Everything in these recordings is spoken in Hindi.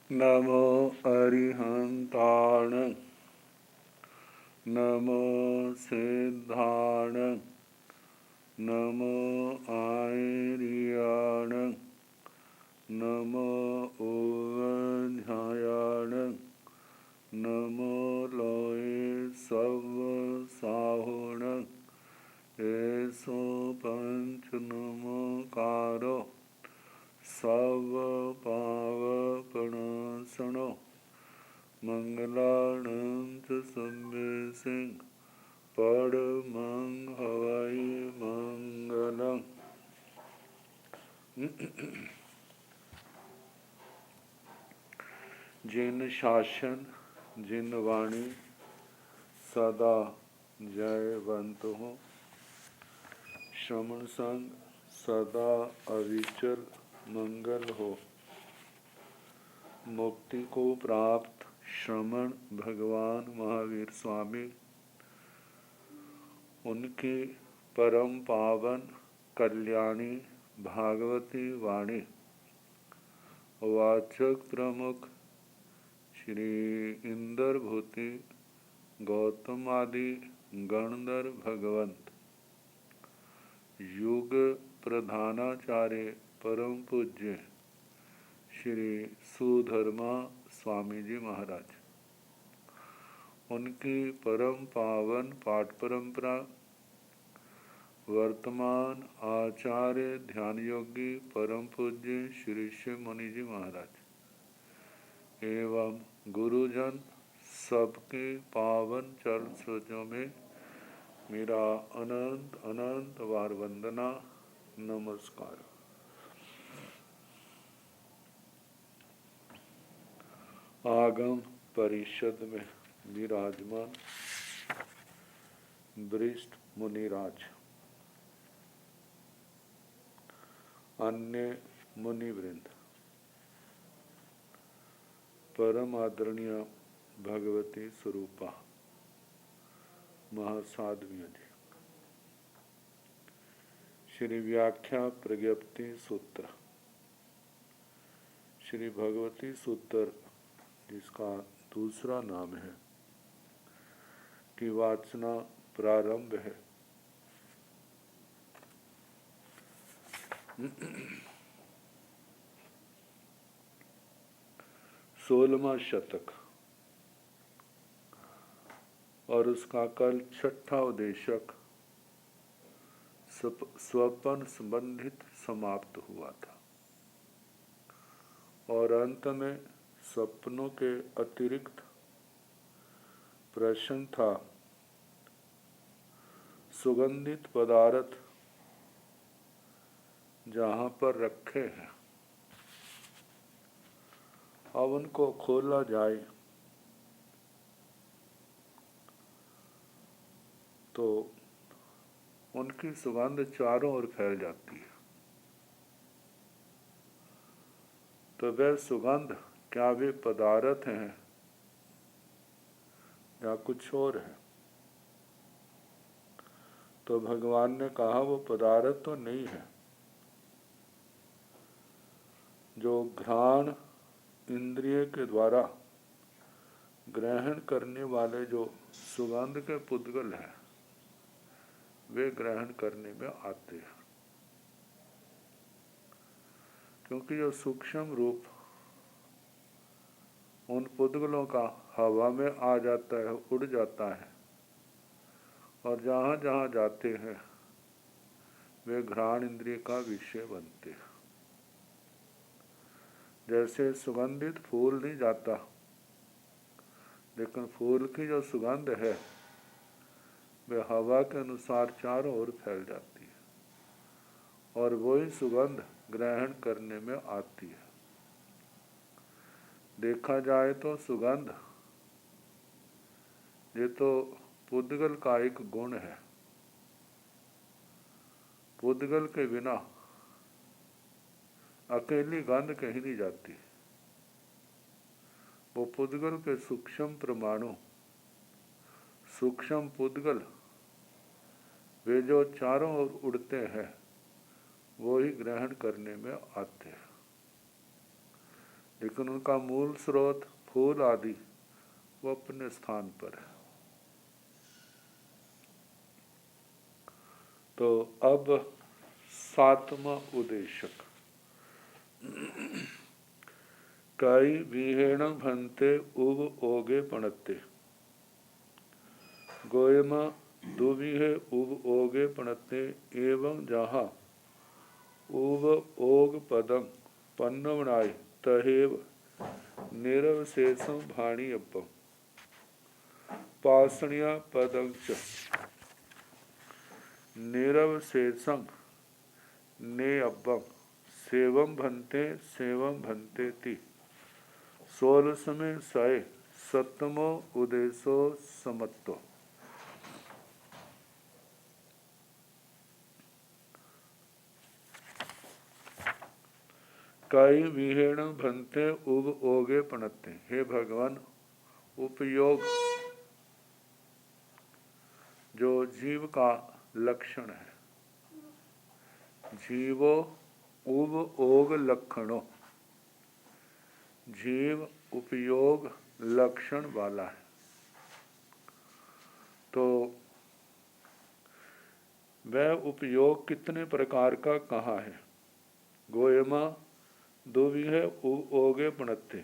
नमो अरिहंताण नमो सिद्धाण नमो आयर्याण नमो ओवध्यायाण नमो लोये सवसाहुण ऐसो पंच नमोकारो सब पावपणासनो मंगलानंद सभ्य सिंह परमं हवै मंगलम्। जिन शासन जिन वाणी सदा जयवंत हो, श्रमण संग सदा अविचल मंगल हो। मुक्ति को प्राप्त श्रमण भगवान महावीर स्वामी, उनकी परम पावन कल्याणी भागवती वाणी वाचक प्रमुख श्री इंद्रभूति गौतम आदि गणधर भगवंत, युग प्रधानाचार्य परम पूज्य श्री सुधर्मा स्वामी जी महाराज, उनकी परम पावन पाठ परंपरा वर्तमान आचार्य ध्यान योगी परम पूज्य श्री शिव मुनि जी महाराज एवं गुरुजन सबके पावन चरण सरोजों में मेरा अनंत अनंत बार वंदना नमस्कार। आगम परिषद में विराजमान वरिष्ठ मुनिराज, अन्य मुनिवृंद, परम आदरणीय भगवती स्वरूपा महासाध्वियों जी, श्री व्याख्या प्रज्ञप्ति सूत्र, श्री भगवती सूत्र जिसका दूसरा नाम है, की वाचना प्रारंभ है। सोलहवां शतक और उसका कल छठा उद्देशक स्वपन संबंधित समाप्त हुआ था और अंत में सपनों के अतिरिक्त प्रश्न था सुगंधित पदार्थ जहाँ पर रखे हैं अब उनको खोला जाए तो उनकी सुगंध चारों ओर फैल जाती है। तो वह सुगंध क्या वे पदार्थ हैं या कुछ और है? तो भगवान ने कहा वो पदार्थ तो नहीं है। जो घ्राण इंद्रिय के द्वारा ग्रहण करने वाले जो सुगंध के पुद्गल हैं वे ग्रहण करने में आते हैं, क्योंकि जो सूक्ष्म रूप उन पुद्गलों का हवा में आ जाता है, उड़ जाता है और जहाँ जहाँ जाते हैं वे घ्राण इंद्रिय का विषय बनते हैं। जैसे सुगंधित फूल नहीं जाता, लेकिन फूल की जो सुगंध है वे हवा के अनुसार चारों ओर फैल जाती है और वही सुगंध ग्रहण करने में आती है। देखा जाए तो सुगंध ये तो पुद्गल का एक गुण है। पुद्गल के बिना अकेली गंध कहीं नहीं जाती। वो पुद्गल के सूक्ष्म परमाणु, सूक्ष्म पुद्गल वे जो चारों ओर उड़ते हैं वो ही ग्रहण करने में आते हैं। लेकिन उनका मूल स्रोत फूल आदि वो अपने स्थान पर है। तो अब 7वां उद्देशक, कई विहेण भंते उब ओगे पणते, गोयमा दुविहे उब ओगे पणते, एवं जहाँ उब ओग पदं पन्नवनाय तहेव निरवशेषं भाणी अपम, पाषणिया पदं च निरवशेषं ने अब्बम सेवम भन्ते ति, 16वें सय 7मो उदेशो समत्तो। कई विहेण भंते उब ओगे पणते, हे भगवान, उपयोग जो जीव का लक्षण है, जीवो उब ओग लक्षणों, जीव उपयोग लक्षण वाला है। तो वह उपयोग कितने प्रकार का कहा है? गोयमा दुविहे उब ओगे पणते,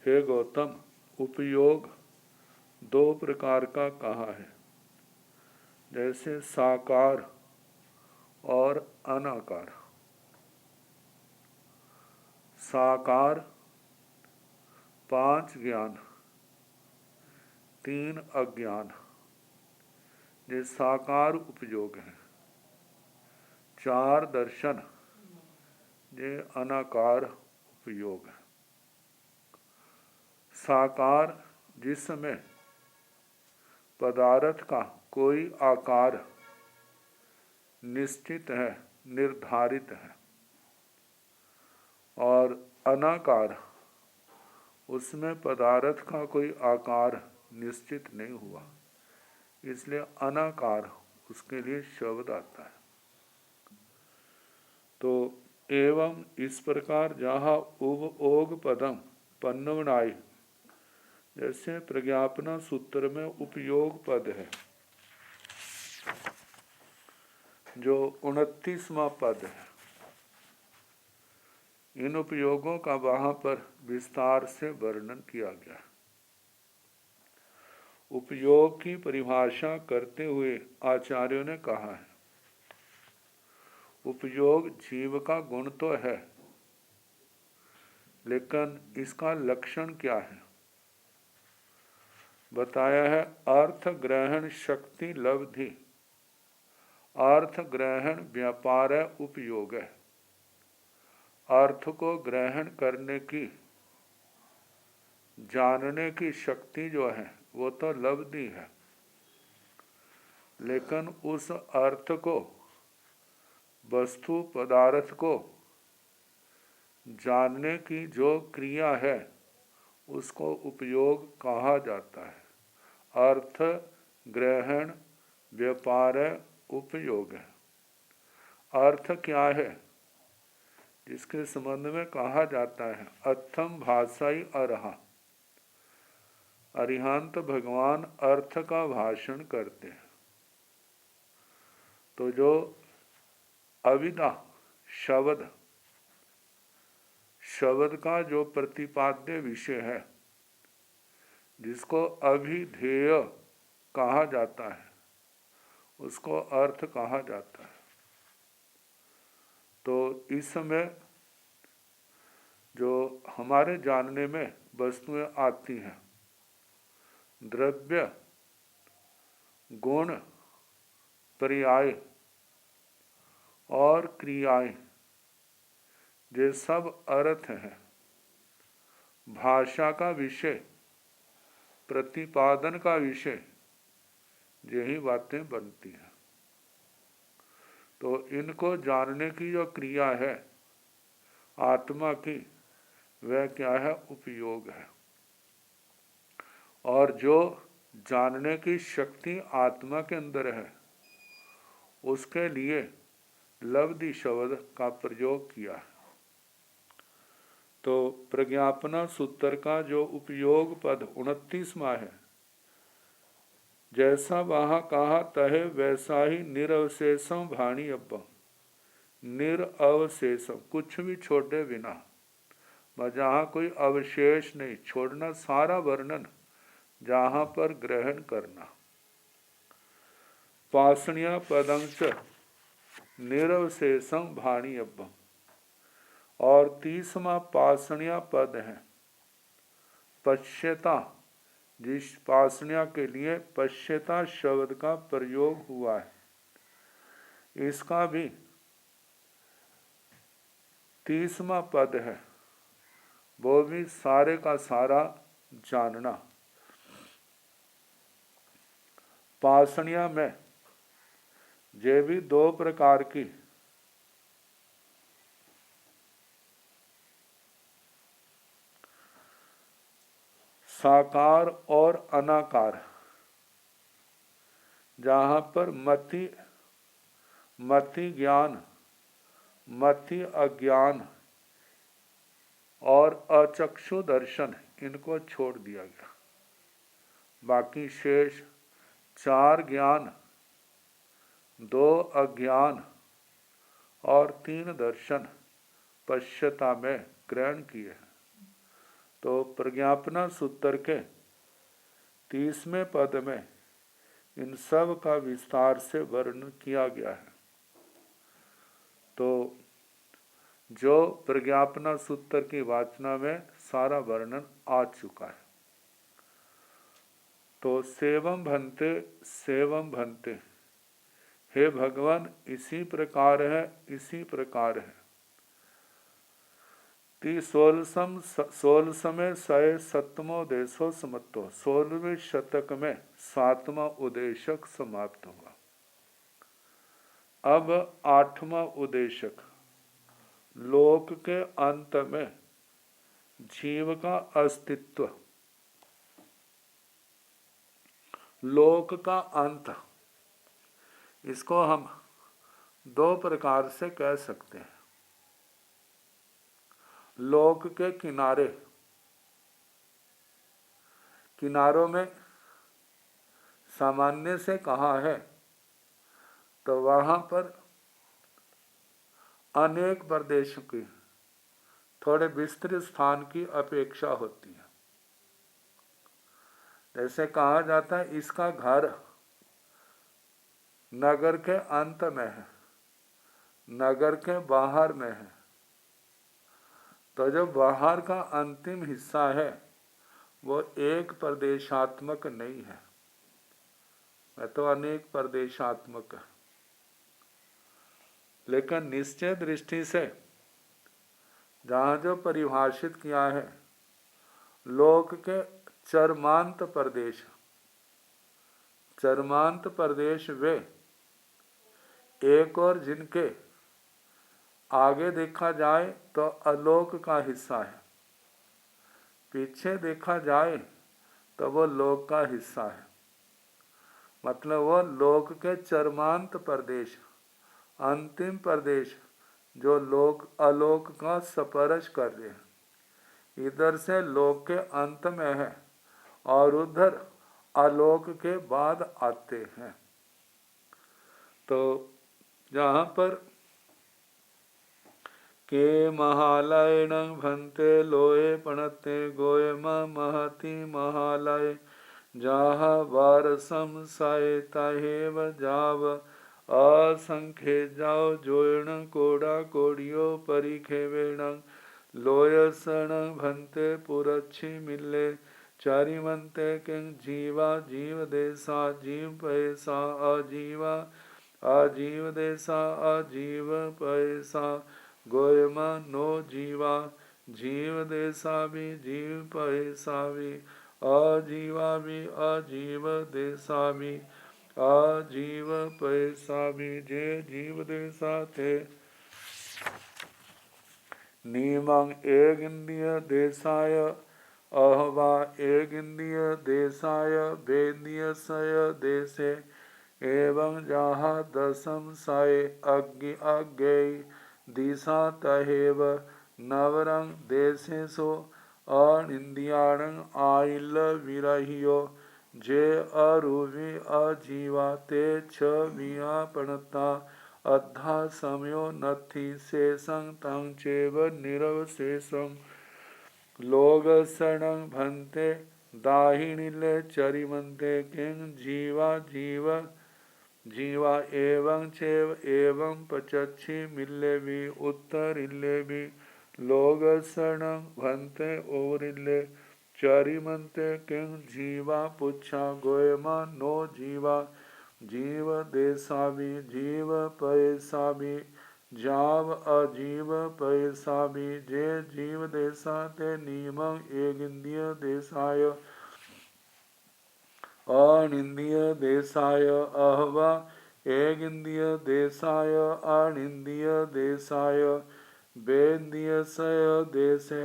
हे गौतम, उपयोग 2 प्रकार का कहा है, जैसे साकार और अनाकार। साकार 5 ज्ञान 3 अज्ञान, ये साकार उपयोग है। 4 दर्शन, ये अनाकार उपयोग है। साकार जिसमें पदार्थ का कोई आकार निश्चित है, निर्धारित है, और अनाकार उसमें पदार्थ का कोई आकार निश्चित नहीं हुआ, इसलिए अनाकार उसके लिए शब्द आता है। तो एवं इस प्रकार जहाँ उब ओग पदम पन्नवनाई, जैसे प्रज्ञापना सूत्र में उपयोग पद है, जो 29वां पद है, इन उपयोगों का वहाँ पर विस्तार से वर्णन किया गया। उपयोग की परिभाषा करते हुए आचार्यों ने कहा है, उपयोग जीव का गुण तो है, लेकिन इसका लक्षण क्या है? बताया है, अर्थ ग्रहण शक्ति लब्धि, अर्थ ग्रहण व्यापार है, उपयोग है। अर्थ को ग्रहण करने की, जानने की शक्ति जो है वो तो लब्धि है, लेकिन उस अर्थ को, वस्तु पदार्थ को जानने की जो क्रिया है उसको उपयोग कहा जाता है। अर्थ ग्रहण व्यापार उपयोग है। अर्थ क्या है? जिसके संबंध में कहा जाता है, अथम भाषाई अरहा, अरिहंत भगवान अर्थ का भाषण करते हैं। तो जो अविदा शब्द, शब्द का जो प्रतिपाद्य विषय है, जिसको अभिधेय कहा जाता है, उसको अर्थ कहा जाता है। तो इस समय जो हमारे जानने में वस्तुएं आती हैं, द्रव्य, गुण, पर्याय और क्रियाएं, ये सब अर्थ हैं। भाषा का विषय, प्रतिपादन का विषय, यही बातें बनती हैं। तो इनको जानने की जो क्रिया है आत्मा की, वह क्या है? उपयोग है। और जो जानने की शक्ति आत्मा के अंदर है, उसके लिए लब्धि शब्द का प्रयोग किया है। तो प्रज्ञापना सूत्र का जो उपयोग पद 29वां है, जैसा वहाँ कहा तहे वैसा ही निरवशेषम भाणी अब्बम, निरअवशेषम कुछ भी छोड़े बिना, जहाँ कोई अवशेष नहीं छोड़ना, सारा वर्णन जहाँ पर ग्रहण करना। पाषणीय पदंश निरवशेषम भाणी अब्बम, और 30वां पाषणीय पद है पश्यता, जिस पाषणीय के लिए पश्यता शब्द का प्रयोग हुआ है, इसका भी 30वां पद है, वो भी सारे का सारा जानना। पाषणीय में ये भी 2 प्रकार की साकार और अनाकार, जहाँ पर मति ज्ञान, मति अज्ञान और अचक्षु दर्शन, इनको छोड़ दिया गया। बाकी शेष 4 ज्ञान, 2 अज्ञान और 3 दर्शन पश्यता में ग्रहण किए हैं। तो प्रज्ञापना सूत्र के 30वें पद में इन सब का विस्तार से वर्णन किया गया है। तो जो प्रज्ञापना सूत्र की वाचना में सारा वर्णन आ चुका है। तो सेवम भन्ते, हे भगवान इसी प्रकार है, इसी प्रकार है। 16वें 7वां उदेशो समत्तो, 16वें शतक में 7वां उदेशक समाप्त हुआ। अब 8वां उदेशक, लोक के अंत में जीव का अस्तित्व। लोक का अंत, इसको हम 2 प्रकार से कह सकते हैं। लोक के किनारे, किनारों में सामान्य से कहा है तो वहाँ पर अनेक प्रदेशों की थोड़े विस्तृत स्थान की अपेक्षा होती है। जैसे कहा जाता है इसका घर नगर के अंत में है, नगर के बाहर में है। तो जो बाहर का अंतिम हिस्सा है वो एक प्रदेशात्मक नहीं है, वह तो अनेक प्रदेशात्मक है। लेकिन निश्चय दृष्टि से जहाँ जो परिभाषित किया है, लोक के चरमांत प्रदेश, चरमांत प्रदेश वे एक और जिनके आगे देखा जाए तो अलोक का हिस्सा है, पीछे देखा जाए तो वो लोक का हिस्सा है। मतलब वो लोक के चरमांत प्रदेश, अंतिम प्रदेश जो लोक अलोक का स्पर्श कर रहे हैं, इधर से लोक के अंत में है और उधर आलोक के बाद आते हैं। तो जहाँ पर के महालय भन्ते लोए पणते गोय महति महालय, जहाँ बार समसाय ताहेव जाव असंख्य जाओ जोयण कोड़ा कोड़ियो परिखेवेण लोयसण भन्ते पुरच्छी मिले चारिमंते किंग जीवा जीव देसा जीव पैसा अजीवा अजीव देसा अजीव पैसा गोयमा नो जीवा जीव देसा भी जीव पैसा भी अजीवा भी अजीव देसा भी अजीव पैसा भी जे जीव देसा थे नीमं एक इंद्रिय देसाय अहवा एक इंद्रिय देसाय वेद्यसय देशे एवं जहाँ दशम साय अज्ञेय दिशा तहेव नवरंग देशेशो अनिंदियाणं आइल विरहियो जे अरूवि अजीवा ते छ वियापणता अद्धा समयो नथि शेषं तं चेव निरवशेषं लोग शरणं भन्ते दाहिनीले चरिमन्ते किं जीवा जीवा एवं चेव एवं पचक्षि मिले भी उत्तरिले भी लोग शरणं भन्ते ओरिले चरिमन्ते किं जीवा पुच्छा गोयमा नो जीवा जीव देसा भी जीव पैसा भी जाव अजीव पैसा भी जे जीव देसा ते नियमं एगिंदिय देसाय अनिंदिय देसाय अहवा एगिंदिय देसाय अनिंदिय देसाय बेंदिय सय देसे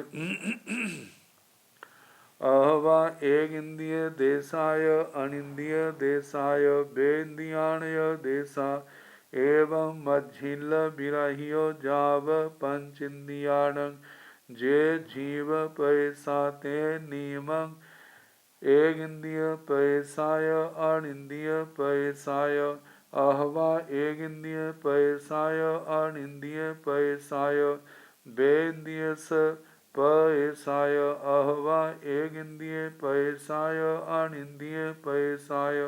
अहवा एगिंदिय देसाय अनिंदिय देसाय बेंदियाणय देसा एवं मझिल बिरहियो जाव पंचिंदियाणं जे जीव पैसा ते नियमं एगिंदिय पैसाय अनिंदिय पैसाय अहवा एगिंदिय पैसाय अनिंदिय पैसाय बेंदिय स पैसाय अहवा एगिंदिय पैसाय अनिंदिय पैसाय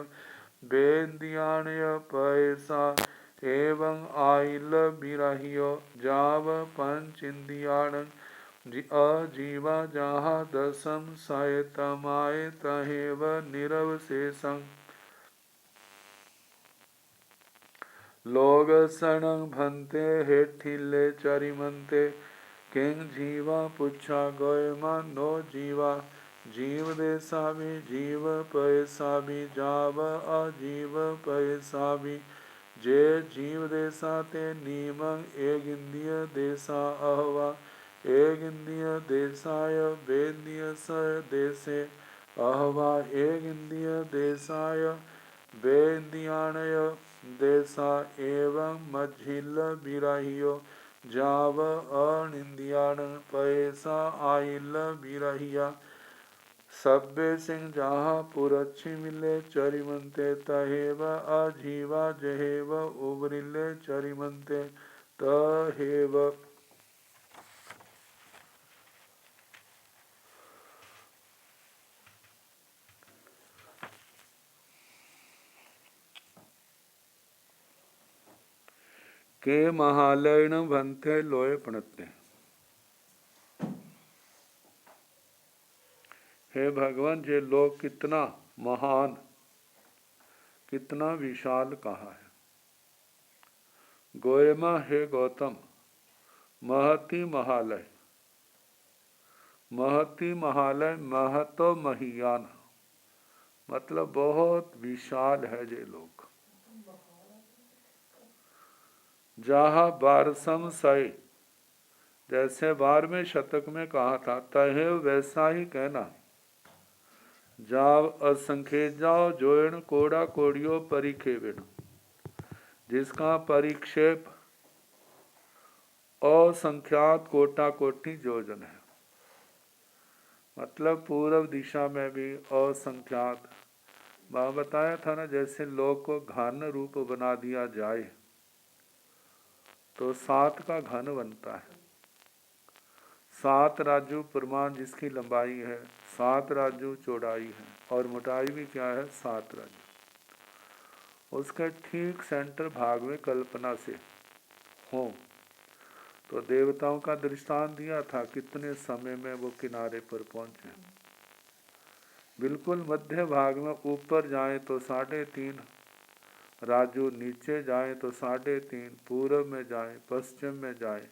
बेंदियाणय पैसा एवं आइल बिरहियो जाव पंचिंदियाणं अजीवा जहाँ दशम सायतमाय तहेव निरवशेषं लोग शरणं भन्ते हेठिले चरिमन्ते किं जीवा पुच्छा गोयमा नो जीवा जीव देसा भी जीव पैसा भी जाव अजीव पैसा भी जे जीव देसा ते नियमं एगिंदिय देसा अहवा एगिंदिय देसाय बेंदिय स देसे अहवा एगिंदिय देसाय बेंदियाणय देसा एवं मझिल बिरहियो जाव अनिंदियाण पैसा आइल बिरहिया सब्बे सिंह जहाँ पुरच्छी मिले चरिमंते तहेव अजीवा जहेव उबरिले चरिमंते तहेव के महालयन भन्ते लोय पणते। हे भगवान, ये लोक कितना महान, कितना विशाल कहा है। गोयमा हे गौतम, महति महालय, महति महालय, महतो महियान, मतलब बहुत विशाल है ये लोक। जहाँ बारसम सय, जैसे 12वें शतक में कहा था, तहे वैसा ही कहना। जाव असंख्य जाओ जोयण कोड़ा कोड़ियो परिखेविण, जिसका परिक्षेप असंख्यात कोटा कोटि योजन है। मतलब पूर्व दिशा में भी असंख्यात। वहाँ बताया था ना, जैसे लोक को घन रूप बना दिया जाए तो 7 का घन बनता है। 7 राजू प्रमाण जिसकी लंबाई है, 7 राजू चौड़ाई है, और मोटाई भी क्या है, 7 राजू। उसके ठीक सेंटर भाग में कल्पना से हो तो देवताओं का दृष्टांत दिया था, कितने समय में वो किनारे पर पहुंचे। बिल्कुल मध्य भाग में ऊपर जाए तो 3.5 राजू, नीचे जाए तो 3.5, पूर्व में जाए, पश्चिम में जाए,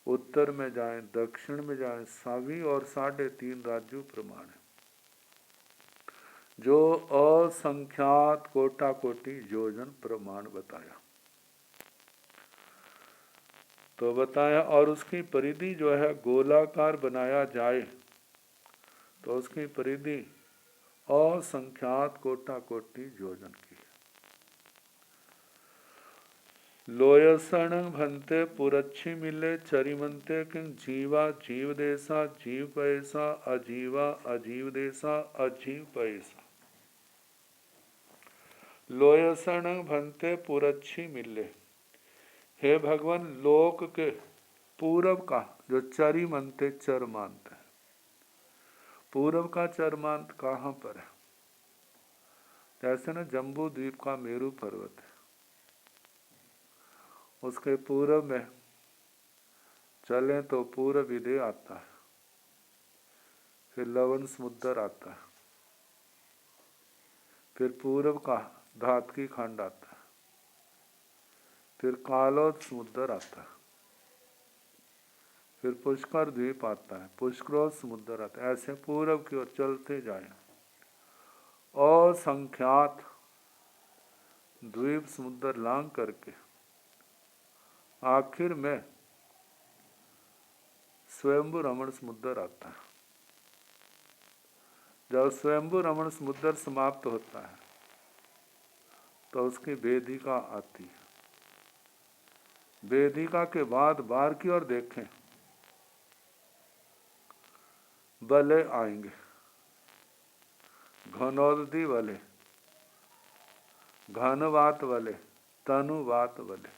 उत्तर में जाए, दक्षिण में जाए, सभी और 3.5 राजू प्रमाण है, जो असंख्यात कोटा कोटि योजन प्रमाण बताया। तो बताया, और उसकी परिधि जो है गोलाकार बनाया जाए तो उसकी परिधि असंख्यात कोटा कोटि योजन की है। लोयसण भंते पुरच्छी मिले चरिमंते किंग जीवा जीव देसा जीव पैसा अजीवा अजीव देसा अजीव पैसा। लोयसण भंते पुरच्छी मिले, हे भगवान लोक के पूरब का जो चरिमंते चरमांत है, पूरब का चरमांत कहाँ पर है? जैसे ना जम्बू द्वीप का मेरू पर्वत है, उसके पूरब में चलें तो पूरब विदय आता है, फिर लवण समुद्र आता है, फिर पूरब का धातकी खंड आता है, फिर कालोद समुद्र आता है, फिर पुष्कर द्वीप आता है, पुष्करोद समुद्र आता है। ऐसे पूरब की ओर चलते जाए असंख्यात द्वीप समुद्र लांग करके आखिर में स्वयंभू रमण समुद्र आता है। जब स्वयंभू रमण समुद्र समाप्त होता है तो उसकी वेदिका आती है। वेदिका के बाद बाहर की ओर देखें, बले आएंगे, घनौदी वाले, घनवात वाले, तनुवात वाले।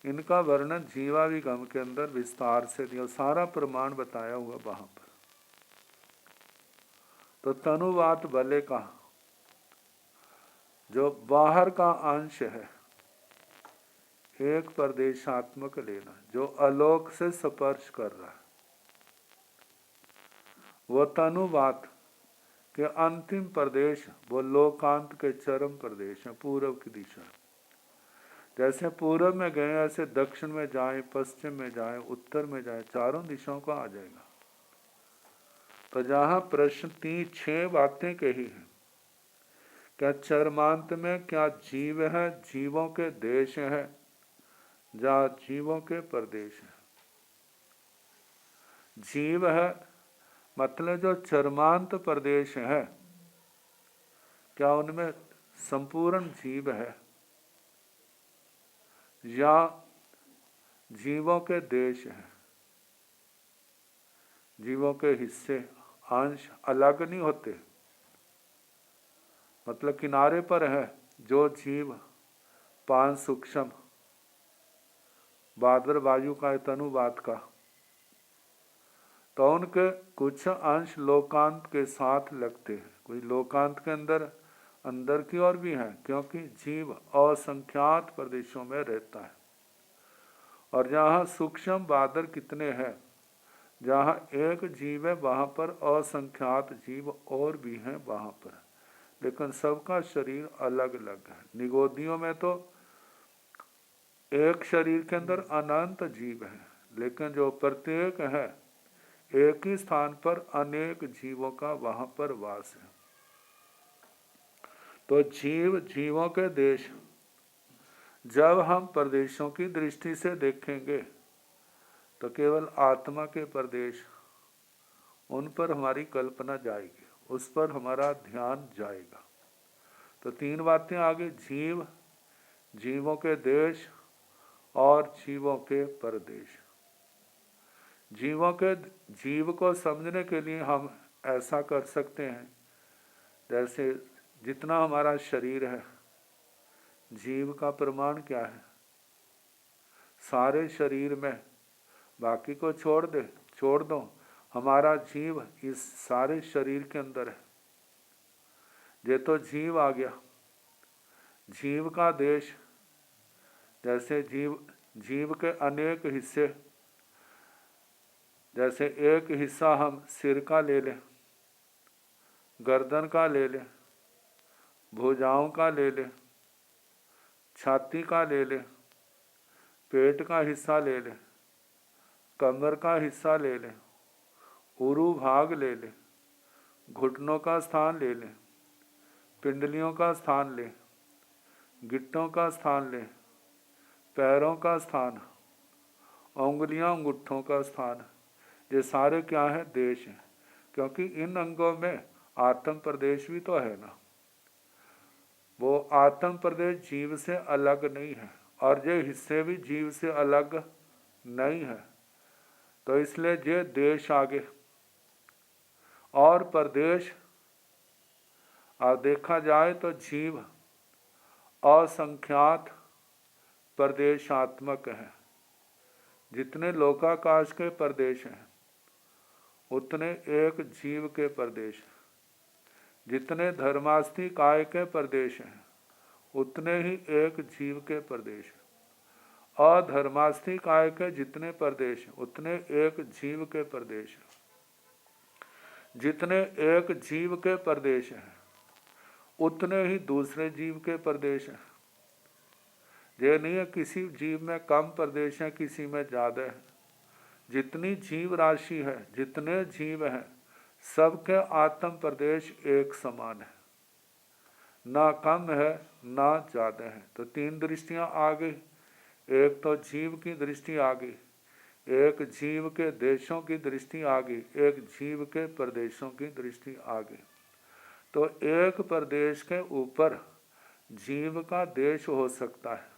इनका वर्णन जीवाभिगम के अंदर विस्तार से दिया, सारा प्रमाण बताया हुआ वहां पर। तो तनुवात बले का जो बाहर का अंश है, एक प्रदेशात्मक लेना, जो अलोक से स्पर्श कर रहा है, वो तनुवात के अंतिम प्रदेश, वो लोकांत के चरम प्रदेश है, पूर्व की दिशा। जैसे पूर्व में गए ऐसे दक्षिण में जाए, पश्चिम में जाए, उत्तर में जाए, चारों दिशाओं का आ जाएगा। तो जहां प्रश्न 6 बातें कही हैं, क्या चरमांत में क्या जीव है, जीवों के देश है, जहाँ जीवों के प्रदेश है। जीव है मतलब जो चरमांत प्रदेश है, क्या उनमें संपूर्ण जीव है, या जीवों के देश है, जीवों के हिस्से अंश अलग नहीं होते। मतलब किनारे पर है जो जीव 5 सूक्ष्म बादर वायु का, तनुवात का, तो उनके कुछ अंश लोकांत के साथ लगते हैं, कोई लोकांत के अंदर की ओर भी है, क्योंकि जीव असंख्यात प्रदेशों में रहता है। और जहाँ सूक्ष्म बादर कितने हैं, जहाँ एक जीव है वहाँ पर असंख्यात जीव और भी हैं वहाँ पर, लेकिन सबका शरीर अलग अलग है। निगोदियों में तो एक शरीर के अंदर अनंत जीव है, लेकिन जो प्रत्येक है एक ही स्थान पर अनेक जीवों का वहां पर वास है। तो जीव जीवों के देश, जब हम प्रदेशों की दृष्टि से देखेंगे तो केवल आत्मा के प्रदेश, उन पर हमारी कल्पना जाएगी, उस पर हमारा ध्यान जाएगा। तो 3 बातें आगे, जीव, जीवों के देश और जीवों के प्रदेश। जीवों के जीव को समझने के लिए हम ऐसा कर सकते हैं, जैसे जितना हमारा शरीर है, जीव का प्रमाण क्या है? सारे शरीर में, बाकी को छोड़ दो, हमारा जीव इस सारे शरीर के अंदर है। ये तो जीव आ गया। जीव का देश, जैसे जीव के अनेक हिस्से, जैसे एक हिस्सा हम सिर का ले लें, गर्दन का ले लें, भुजाओं का ले लें, छाती का ले लें, पेट का हिस्सा ले लें, कमर का हिस्सा ले लें, उरु भाग ले लें, घुटनों का स्थान ले लें, पिंडलियों का स्थान लें, गिट्टों का स्थान लें, पैरों का स्थान, उंगलियां अंगूठों का स्थान, ये सारे क्या है? देश हैं। क्योंकि इन अंगों में आत्म प्रदेश भी तो है ना। वो आत्म प्रदेश जीव से अलग नहीं है और ये हिस्से भी जीव से अलग नहीं है। तो इसलिए ये देश आगे और प्रदेश देखा जाए तो जीव असंख्यात प्रदेशात्मक है। जितने लोकाकाश के प्रदेश हैं उतने एक जीव के प्रदेश, जितने धर्मास्थी काय के प्रदेश हैं उतने ही एक जीव के प्रदेश, अधर्मास्थी काय के जितने प्रदेश उतने एक जीव के प्रदेश। जितने एक जीव के प्रदेश हैं उतने ही दूसरे जीव के प्रदेश हैं। ये नहीं है किसी जीव में कम प्रदेश है, किसी में ज़्यादा है। जितनी जीव राशि है, जितने जीव हैं, सबके आत्म प्रदेश एक समान है, ना कम है ना ज़्यादा है। तो तीन दृष्टियाँ आ गई। एक तो जीव की दृष्टि आ गई, एक जीव के देशों की दृष्टि आ गई, एक जीव के प्रदेशों की दृष्टि आ गई। तो एक प्रदेश के ऊपर जीव का देश हो सकता है,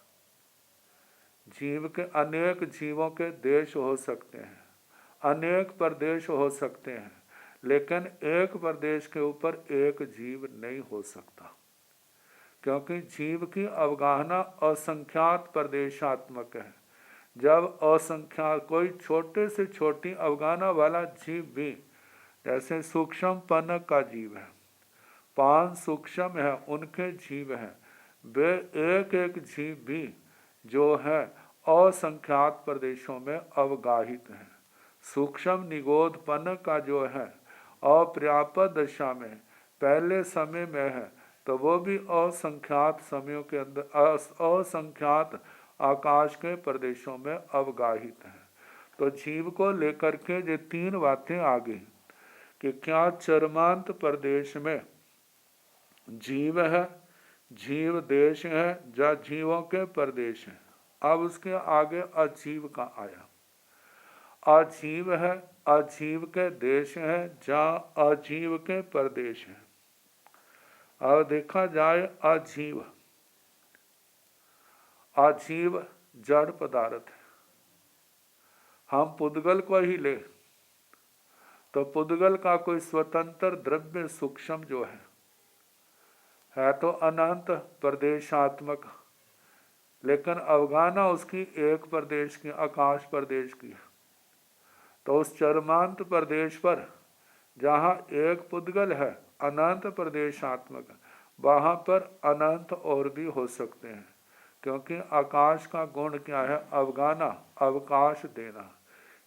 जीव के अनेक जीवों के देश हो सकते हैं, अनेक प्रदेश हो सकते हैं, लेकिन एक प्रदेश के ऊपर एक जीव नहीं हो सकता, क्योंकि जीव की अवगाहना असंख्यात प्रदेशात्मक है। जब असंख्यात कोई छोटे से छोटी अवगाहना वाला जीव भी, जैसे सूक्ष्म पनक का जीव है, 5 सूक्ष्म है उनके जीव हैं, वे एक एक जीव भी जो है असंख्यात प्रदेशों में अवगाहित हैं। सूक्ष्म निगोध पनक का जो है अपर्याप्त दशा में पहले समय में है, तो वो भी असंख्यात समयों के अंदर असंख्यात आकाश के प्रदेशों में अवगाहित है। तो जीव को लेकर के ये 3 बातें आ गई कि क्या चरमांत प्रदेश में जीव है, जीव देश है, या जीवों के प्रदेश हैं। अब उसके आगे अजीव का आया। अजीव है, अजीव के देश है, जहाँ अजीव के प्रदेश हैं। अब देखा जाए अजीव, अजीव जड़ पदार्थ है। हम पुद्गल को ही ले तो पुद्गल का कोई स्वतंत्र द्रव्य सूक्ष्म जो है तो अनंत प्रदेशात्मक, लेकिन अवगाहना उसकी एक प्रदेश की, आकाश प्रदेश की। तो उस चरमांत प्रदेश पर जहाँ एक पुद्गल है अनंत प्रदेशात्मक, वहाँ पर अनंत और भी हो सकते हैं, क्योंकि आकाश का गुण क्या है? अवगाहना, अवकाश देना।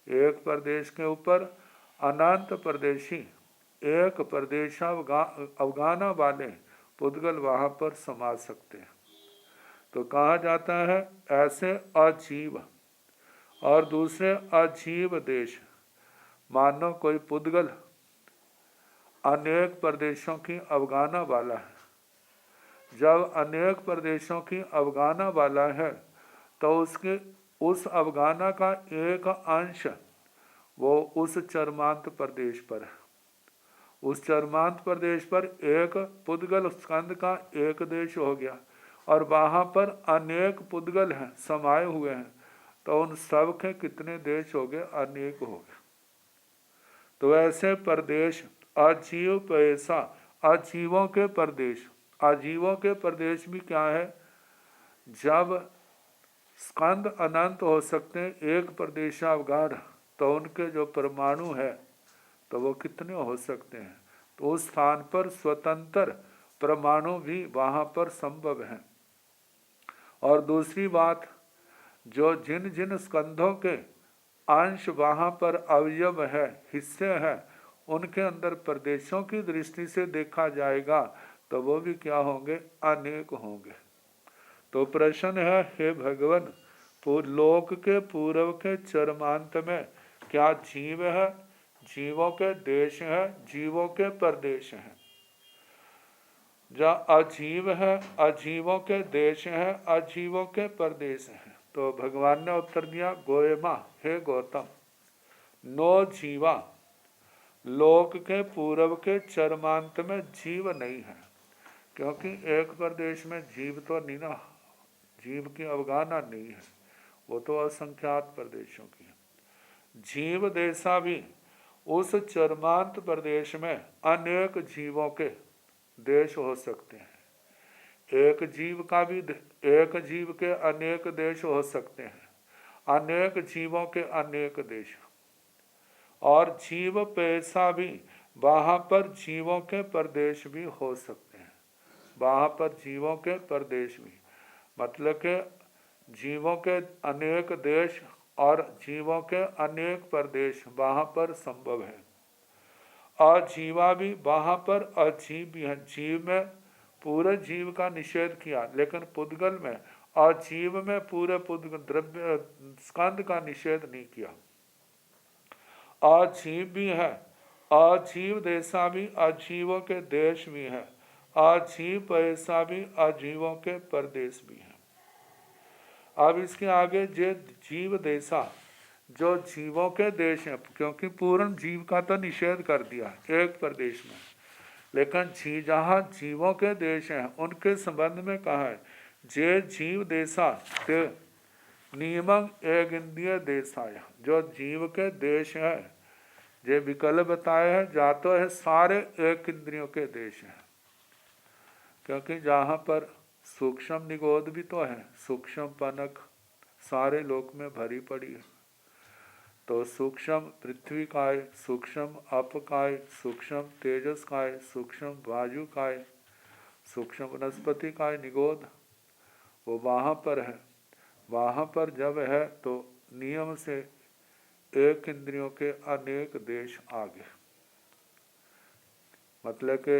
एक प्रदेश के ऊपर अनंत प्रदेशी, एक प्रदेश अवगाहना वाले पुद्गल वहाँ पर समा सकते हैं। तो कहा जाता है ऐसे अजीव और दूसरे अजीव देश। मानो कोई पुद्गल अनेक प्रदेशों की अवगाहना वाला है। जब अनेक प्रदेशों की अवगाहना वाला है तो उसके उस अवगाहना का एक अंश वो उस चरमांत प्रदेश पर है। उस चरमांत प्रदेश पर एक पुद्गल स्कंद का एक देश हो गया और वहाँ पर अनेक पुद्गल हैं, समाये हुए हैं, तो उन सब के कितने देश हो गए? अनेक हो गए। तो ऐसे प्रदेश अजीव पैसा, अजीवों के प्रदेश। अजीवों के प्रदेश भी क्या है? जब स्कंद अनंत हो सकते हैं एक प्रदेशावगार, तो उनके जो परमाणु है तो वो कितने हो सकते हैं? तो उस स्थान पर स्वतंत्र परमाणु भी वहाँ पर संभव है। और दूसरी बात, जो जिन जिन स्कंधों के अंश वहाँ पर अवयव है, हिस्से हैं, उनके अंदर प्रदेशों की दृष्टि से देखा जाएगा तो वो भी क्या होंगे? अनेक होंगे। तो प्रश्न है, हे भगवान, लोक के पूर्व के चरमांत में क्या जीव है, जीवों के देश है, जीवों के प्रदेश हैं? जहाँ अजीव है, अजीवों के देश हैं, अजीवों के प्रदेश हैं। तो भगवान ने उत्तर दिया, गोयमा, हे गौतम, नो जीवा, लोक के पूर्व के चरमांत में जीव नहीं है, क्योंकि एक प्रदेश में जीव तो नहीं ना, जीव की अवगाहना नहीं है, वो तो असंख्यात प्रदेशों की है। जीव देशा भी उस चरमांत प्रदेश में अनेक जीवों के देश हो सकते हैं। एक जीव का भी एक जीव के अनेक देश हो सकते हैं, अनेक जीवों के अनेक देश। और जीव पैसा भी वहाँ पर जीवों के प्रदेश भी हो सकते हैं, वहाँ पर जीवों के प्रदेश भी, मतलब के जीवों के अनेक देश और जीवों के अनेक प्रदेश वहाँ पर संभव है। अजीवा भी वहाँ पर अजीव भी है। जीव में पूरे जीव का निषेध किया, लेकिन पुद्गल में अजीव में पूरे पुद्गल द्रव्य स्कंद का निषेध नहीं किया। अजीव भी है, अजीव देशा भी अजीवों के देश भी है, अजीव पैसा भी अजीवों के प्रदेश भी है। अब इसके आगे जे जीव देशा जो जीवों के देश हैं, क्योंकि पूर्ण जीव का तो निषेध कर दिया एक प्रदेश में, लेकिन जहाँ जीवों के देश हैं उनके संबंध में कहा है जे जीव देशा के नियमं एक इंद्रिय देशाय, जो जीव के देश है जे विकल्प बताए हैं, जातो है सारे एक इंद्रियों के देश हैं। क्योंकि जहाँ पर सूक्ष्म निगोद भी तो है, सूक्ष्म पनक सारे लोक में भरी पड़ी है। तो सूक्ष्म पृथ्वी काय, सूक्ष्म अप काय, सूक्ष्म तेजस काय, सूक्ष्म वायु काय, सूक्ष्म वनस्पति काय निगोद, वो वहाँ पर है। वहाँ पर जब है तो नियम से एक इंद्रियों के अनेक देश आगे, मतलब के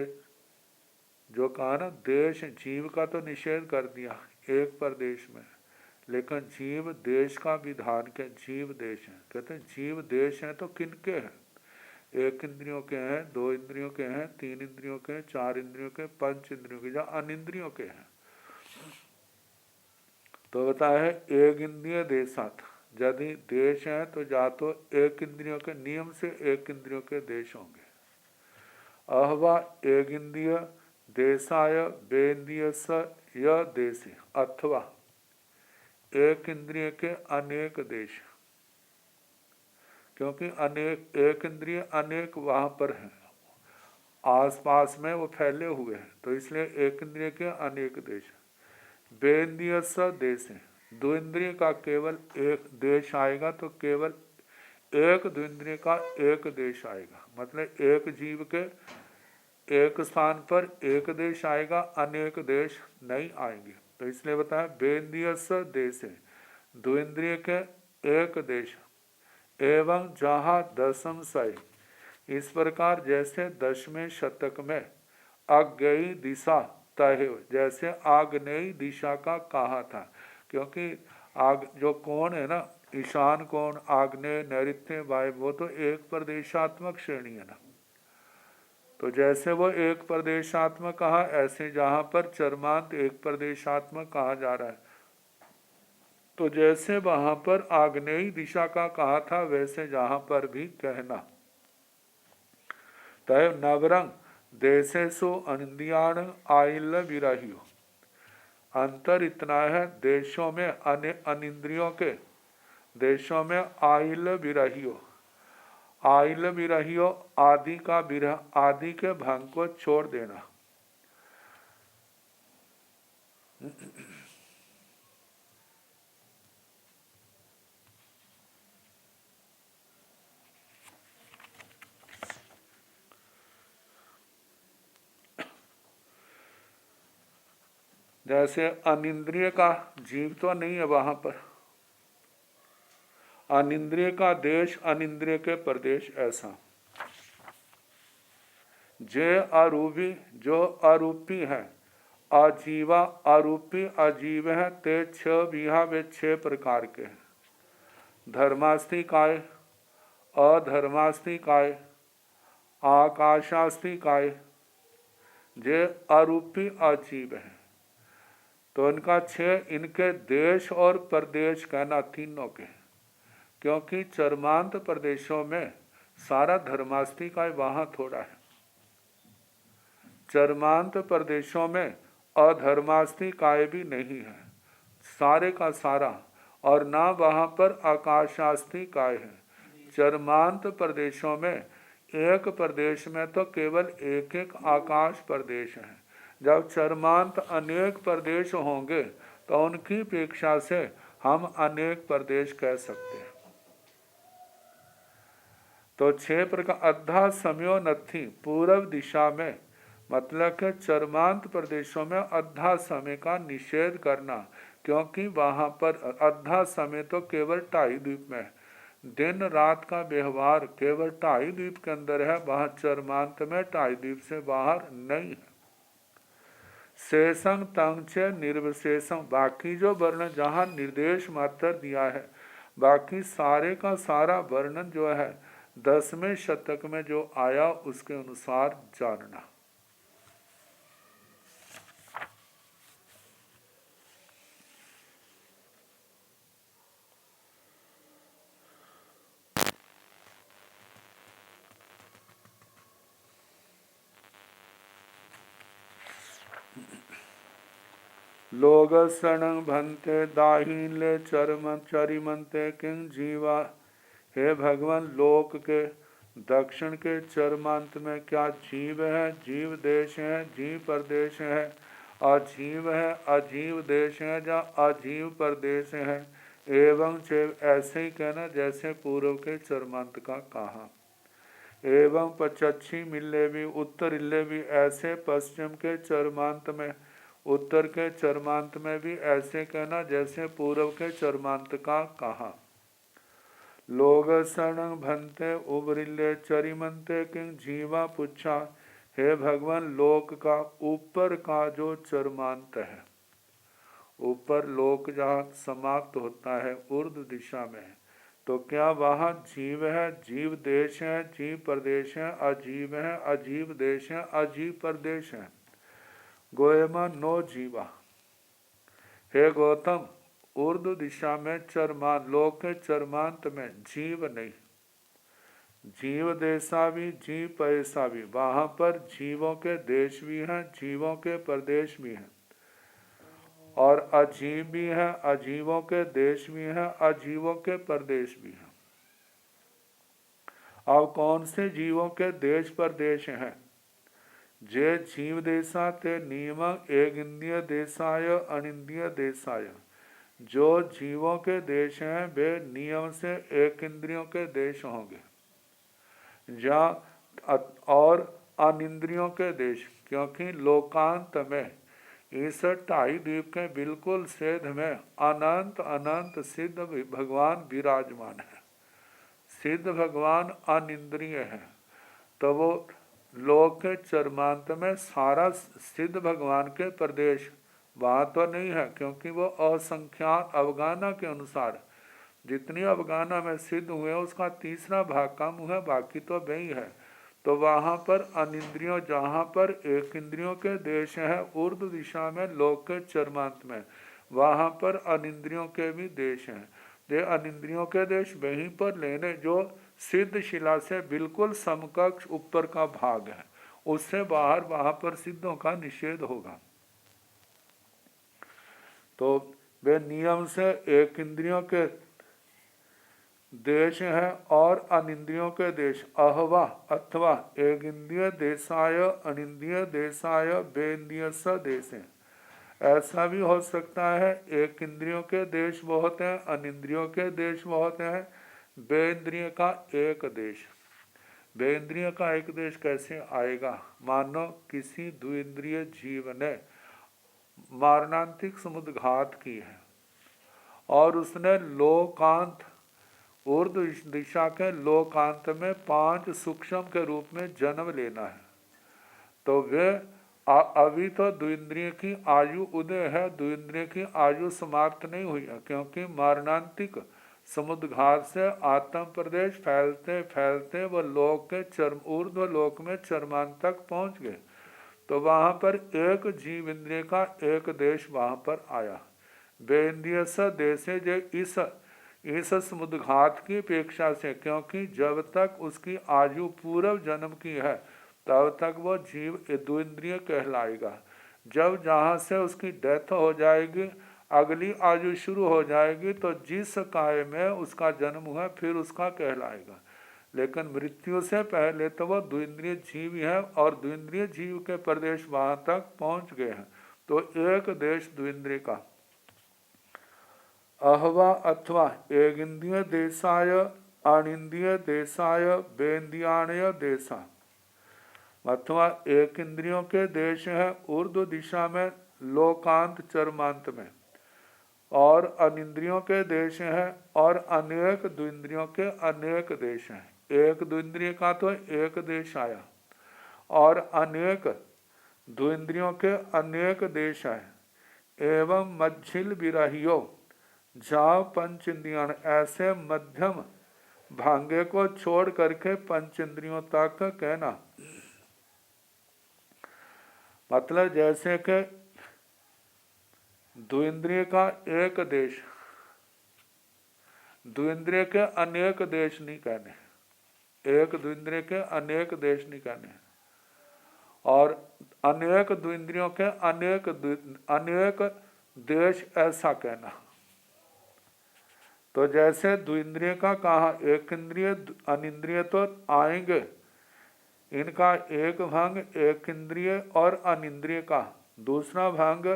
जो कहा ना देश, जीव का तो निषेध कर दिया एक प्रदेश में, लेकिन जीव देश का विधान के जीव देश हैं। कहते हैं जीव देश हैं तो किनके हैं? एक इंद्रियों के हैं, दो इंद्रियों के हैं, तीन इंद्रियों के हैं, चार इंद्रियों के, पंच इंद्रियों के, या अनिंद्रियों के हैं। तो बताया है एक इंद्रिय देशात, यदि देश है तो जा तो एक इंद्रियों के नियम से एक इंद्रियों के देश होंगे। अहवा एक इंद्रिय देशाय बेन्द्रिय स य देशी, अथवा एक इंद्रिय के अनेक देश, क्योंकि अनेक एक इंद्रिय अनेक वहाँ पर हैं, आसपास में वो फैले हुए हैं, तो इसलिए एक इंद्रिय के अनेक देश। बेन्द्रिय स देश है, दो इंद्रिय का केवल एक देश आएगा, तो केवल एक द्विंद्रिय का एक देश आएगा, मतलब एक जीव के एक स्थान पर एक देश आएगा, अनेक देश नहीं आएंगे। तो इसलिए बताया बेन्द्रिय स देश है, द्विंद्रिय के एक देश। एवं जहाँ दशम सय, इस प्रकार जैसे 10वें शतक में अज्ञेयी दिशा तय, जैसे आग्नेयी दिशा का कहा था, क्योंकि आग जो कोण है ना, ईशान कोण, आग्नेय, नैऋत्य, वायव्य, वो तो एक प्रदेशात्मक श्रेणी है ना। तो जैसे वो एक प्रदेशात्मक कहा, ऐसे जहाँ पर चरमांत एक प्रदेशात्मक कहा जा रहा है, तो जैसे वहाँ पर आग्नेयी दिशा का कहा था, वैसे जहाँ पर भी कहना। तय नवरंग देशेषु अनिंद्रियाण आइल्य विरहियो, अंतर इतना है देशों में अनिंद्रियों के देशों में आइल्य विरहियो, आइल्य विरहियो आदि का विरह, आदि के भंग को छोड़ देना। जैसे अनिंद्रिय का जीव तो नहीं है वहां पर, अनिंद्रिय का देश, अनिंद्रिय के प्रदेश, ऐसा। जे अरूपी, जो अरूपी है, अजीवा अरूपी अजीव है, ते छह विहा, वे 6 प्रकार के हैं। धर्मास्थि काय, अधर्मास्थि काय, आकाशास्थि काय, जे अरूपी अजीव है। तो इनका 6, इनके देश और प्रदेश कहना तीनों के, क्योंकि चरमांत प्रदेशों में सारा धर्मास्थि का वहाँ थोड़ा है, चरमांत प्रदेशों में अधर्मास्ति काय भी नहीं है, सारे का सारा, और ना वहाँ पर आकाशास्ति काय है। चरमांत प्रदेशों में एक प्रदेश में तो केवल एक एक आकाश प्रदेश है। जब चरमांत अनेक प्रदेश होंगे तो उनकी अपेक्षा से हम अनेक प्रदेश कह सकते हैं। तो 6 प्रकार अद्धा समयो नथी, पूर्व दिशा में, मतलब कि चरमांत प्रदेशों में अद्धा समय का निषेध करना, क्योंकि वहाँ पर अद्धा समय तो केवल 2.5 द्वीप में, दिन रात का व्यवहार केवल 2.5 द्वीप के अंदर है, वहाँ चरमांत में 2.5 द्वीप से बाहर नहीं है। शेषं तंग च निर्विशेषं, बाकी जो वर्ण जहाँ निर्देश मात्र दिया है, बाकी सारे का सारा वर्णन जो है 10वें शतक में जो आया उसके अनुसार जानना। लोग शरण भंते दाहिले चरम चरिमंते किंग जीवा। हे भगवान, लोक के दक्षिण के चरमांत में क्या जीव है, जीव देश है, जीव प्रदेश है, अजीव है, अजीव देश है, या अजीव प्रदेश है। एवं ऐसे ही कहना जैसे पूर्व के चरमांत का कहा। एवं पचच्छी मिले भी उत्तर इल्ले भी, ऐसे पश्चिम के चरमांत में, उत्तर के चरमांत में भी ऐसे कहना जैसे पूर्व के चरमांत का कहा। लोग शरण भंते उबरिल्ले चरिमंते किंग जीवा पुच्छा। हे भगवान, लोक का ऊपर का जो चरमांत है, ऊपर लोक जहाँ समाप्त होता है ऊर्ध्व दिशा में, तो क्या वहाँ जीव है, जीव देश है, जीव प्रदेश है, अजीव है, अजीव देश है, अजीव प्रदेश है। गोयमा नो जीवा। हे गौतम, ऊर्ध्व दिशा में चरमान, लोक के चरमांत में जीव नहीं, जीव देशा भी, जीव पैसा भी, वहाँ पर जीवों के देश भी हैं, जीवों के प्रदेश भी हैं, और अजीव भी हैं, अजीवों के देश भी हैं, अजीवों के प्रदेश भी हैं। अब कौन से जीवों के देश प्रदेश हैं? जे जीव देशा ते नियम एक इंद्रिय देशाय अनिंद्रिय देशाय। जो जीवों के देश हैं वे नियम से एक इंद्रियों के देश होंगे, और अनिंद्रियों के देश, क्योंकि लोकांत में इस 2.5 द्वीप के बिल्कुल सेध में अनंत अनंत सिद्ध भगवान विराजमान है। सिद्ध भगवान अनिंद्रिय है, तो वो लोक के चरमांत में सारा सिद्ध भगवान के प्रदेश वहाँ तो नहीं है, क्योंकि वो असंख्यात अवगाना के अनुसार जितनी अवगाना में सिद्ध हुए उसका 3रा भाग कम हुआ, बाकी तो वही है। तो वहाँ पर अनिंद्रियों, जहाँ पर एक इंद्रियों के देश है ऊर्ध्व दिशा में लोक के चरमांत में, वहाँ पर अनिंद्रियों के भी देश हैं। ये अनिंद्रियों के देश वहीं पर लेने जो सिद्ध शिला से बिल्कुल समकक्ष ऊपर का भाग है, उससे बाहर वहाँ पर सिद्धों का निषेध होगा। तो वे नियम से एक इंद्रियों के देश है और अनिंद्रियों के देश अहवा अथवा एक इंद्रिय देशाय अनिंद्रिय देशाय बेन्द्रिय स देश है। ऐसा भी हो सकता है एक इंद्रियों के देश बहुत हैं, अनिंद्रियों के देश बहुत हैं, बेन्द्रिय का एक देश। बेन्द्रिय का एक देश कैसे आएगा? मानो किसी द्विंद्रिय जीव ने मारणांतिक समुद्घात की है और उसने लोकांत ऊर्ध्व दिशा के लोकांत में 5 सूक्ष्म के रूप में जन्म लेना है, तो वे अभी तो द्विंद्रिय की आयु उदय है, द्विंद्रिय की आयु समाप्त नहीं हुई है, क्योंकि मारणांतिक समुद्घात से आत्म प्रदेश फैलते फैलते वह लोक के ऊर्ध्व लोक में चरमान तक पहुंच गए। तो वहाँ पर एक जीव इंद्रिय का एक देश वहाँ पर आया। बेन्द्रिय स देशे जे इस समुद्घात की अपेक्षा से, क्योंकि जब तक उसकी आयु पूर्व जन्म की है तब तक वो जीव द्विंद्रिय कहलाएगा। जब जहाँ से उसकी डेथ हो जाएगी, अगली आयु शुरू हो जाएगी, तो जिस काय में उसका जन्म हुआ फिर उसका कहलाएगा। लेकिन मृत्यु से पहले तो वह द्विंद्रिय जीव है, और द्विंद्रिय जीव के प्रदेश वहाँ तक पहुँच गए हैं। तो एक देश द्विंद्रिय का अहवा अथवा एगिंद्रिय देशाय अनिंद्रिय देशाय बेंद्रियाणय देशा, अथवा एक इंद्रियों के देश है ऊर्ध्व दिशा में लोकांत चरमांत में, और अनिंद्रियों के देश हैं और अनेक द्विंद्रियों के अनेक देश हैं। एक द्विंद्रिय का तो एक देश आया, और अनेक द्विंद्रियों के अनेक देश हैं। एवं मझिल विरहियो जाओ पंच इंद्रियां, ऐसे मध्यम भांगे को छोड़ करके पंच इंद्रियों तक कहना। मतलब जैसे कि द्विंद्रिय का एक देश, द्विंद्रिय के अनेक देश नहीं कहने, एक द्विंद्रिय के अनेक देश नहीं कहने, और अनेक द्विंद्रियों के अनेक देश ऐसा कहना। तो जैसे द्विंद्रिय का कहा, एक इंद्रिय अनिंद्रिय तो आएंगे, इनका एक भाग एक इंद्रिय और अनिंद्रिय का, दूसरा भाग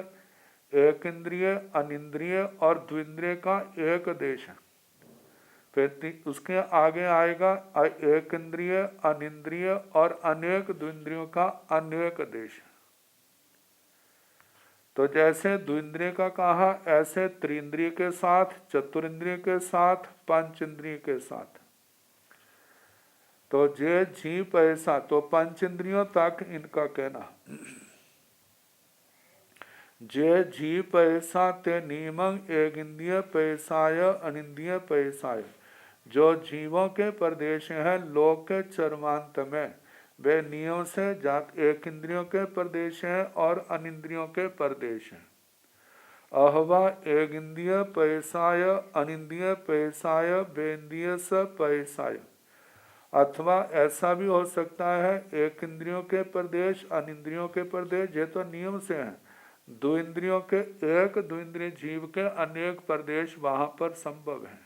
एक इंद्रिय अनिंद्रिय और द्विंद्रिय का एक देश है। फिर उसके आगे आएगा एक इंद्रिय अनिंद्रिय और अनेक द्विंद्रियों का अनेक देश। तो जैसे द्विंद्रिय का कहा, ऐसे त्रिंद्रिय के साथ, चतुरिंद्रिय के साथ, पंच इंद्रिय के साथ। तो जे जी पैसा, तो पंच इंद्रियों तक इनका कहना। जे जी पैसा ते नियमं एक इंद्रिय पैसाय अनिंद्रिय पैसाय, जो जीवों के प्रदेश हैं लोक के चरमांत में, वे नियम से जात एक इंद्रियों के प्रदेश हैं और अनिंद्रियों के प्रदेश हैं। अहवा एक इंद्रिय पैसाय अनिंद्रिय पैसाय बेंद्रिय स पैसाय, अथवा ऐसा भी हो सकता है एक इंद्रियों के प्रदेश अनिंद्रियों के प्रदेश, ये तो नियम से हैं। दो इंद्रियों के एक द्विंद्रिय जीव के अनेक प्रदेश वहाँ पर संभव है,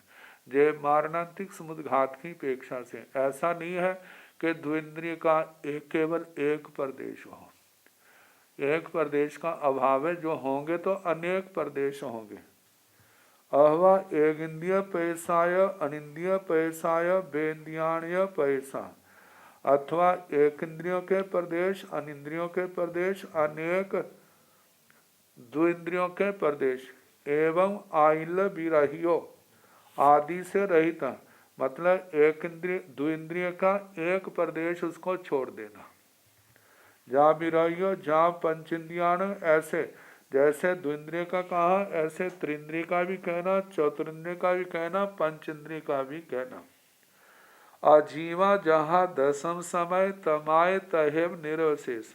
जे मारणांतिक समुद्घात की अपेक्षा से। ऐसा नहीं है कि द्विंद्रिय का केवल एक प्रदेश हो, एक प्रदेश का अभाव है, जो होंगे तो अनेक प्रदेश होंगे। अहवा एक इंद्रिय पैसाय अनिंद्रिय पैसाय बेंद्रियाणय पैसा, अथवा एक इंद्रियों के प्रदेश अनिंद्रियों के प्रदेश अनेक द्विंद्रियों के प्रदेश। एवं आइल विरहियो आदि से रहित, मतलब एक इंद्रिय द्विंद्रिय का एक प्रदेश उसको छोड़ देना। जहाँ विरहियो जहाँ पंचेंद्रियाण, ऐसे जैसे द्विंद्रिय का कहा ऐसे त्रिंद्रिय का भी कहना, चतुरिंद्रिय का भी कहना, पंचेंद्रिय का भी कहना। अजीवा जहाँ दसम समय तमाय तहेव निरवशेष,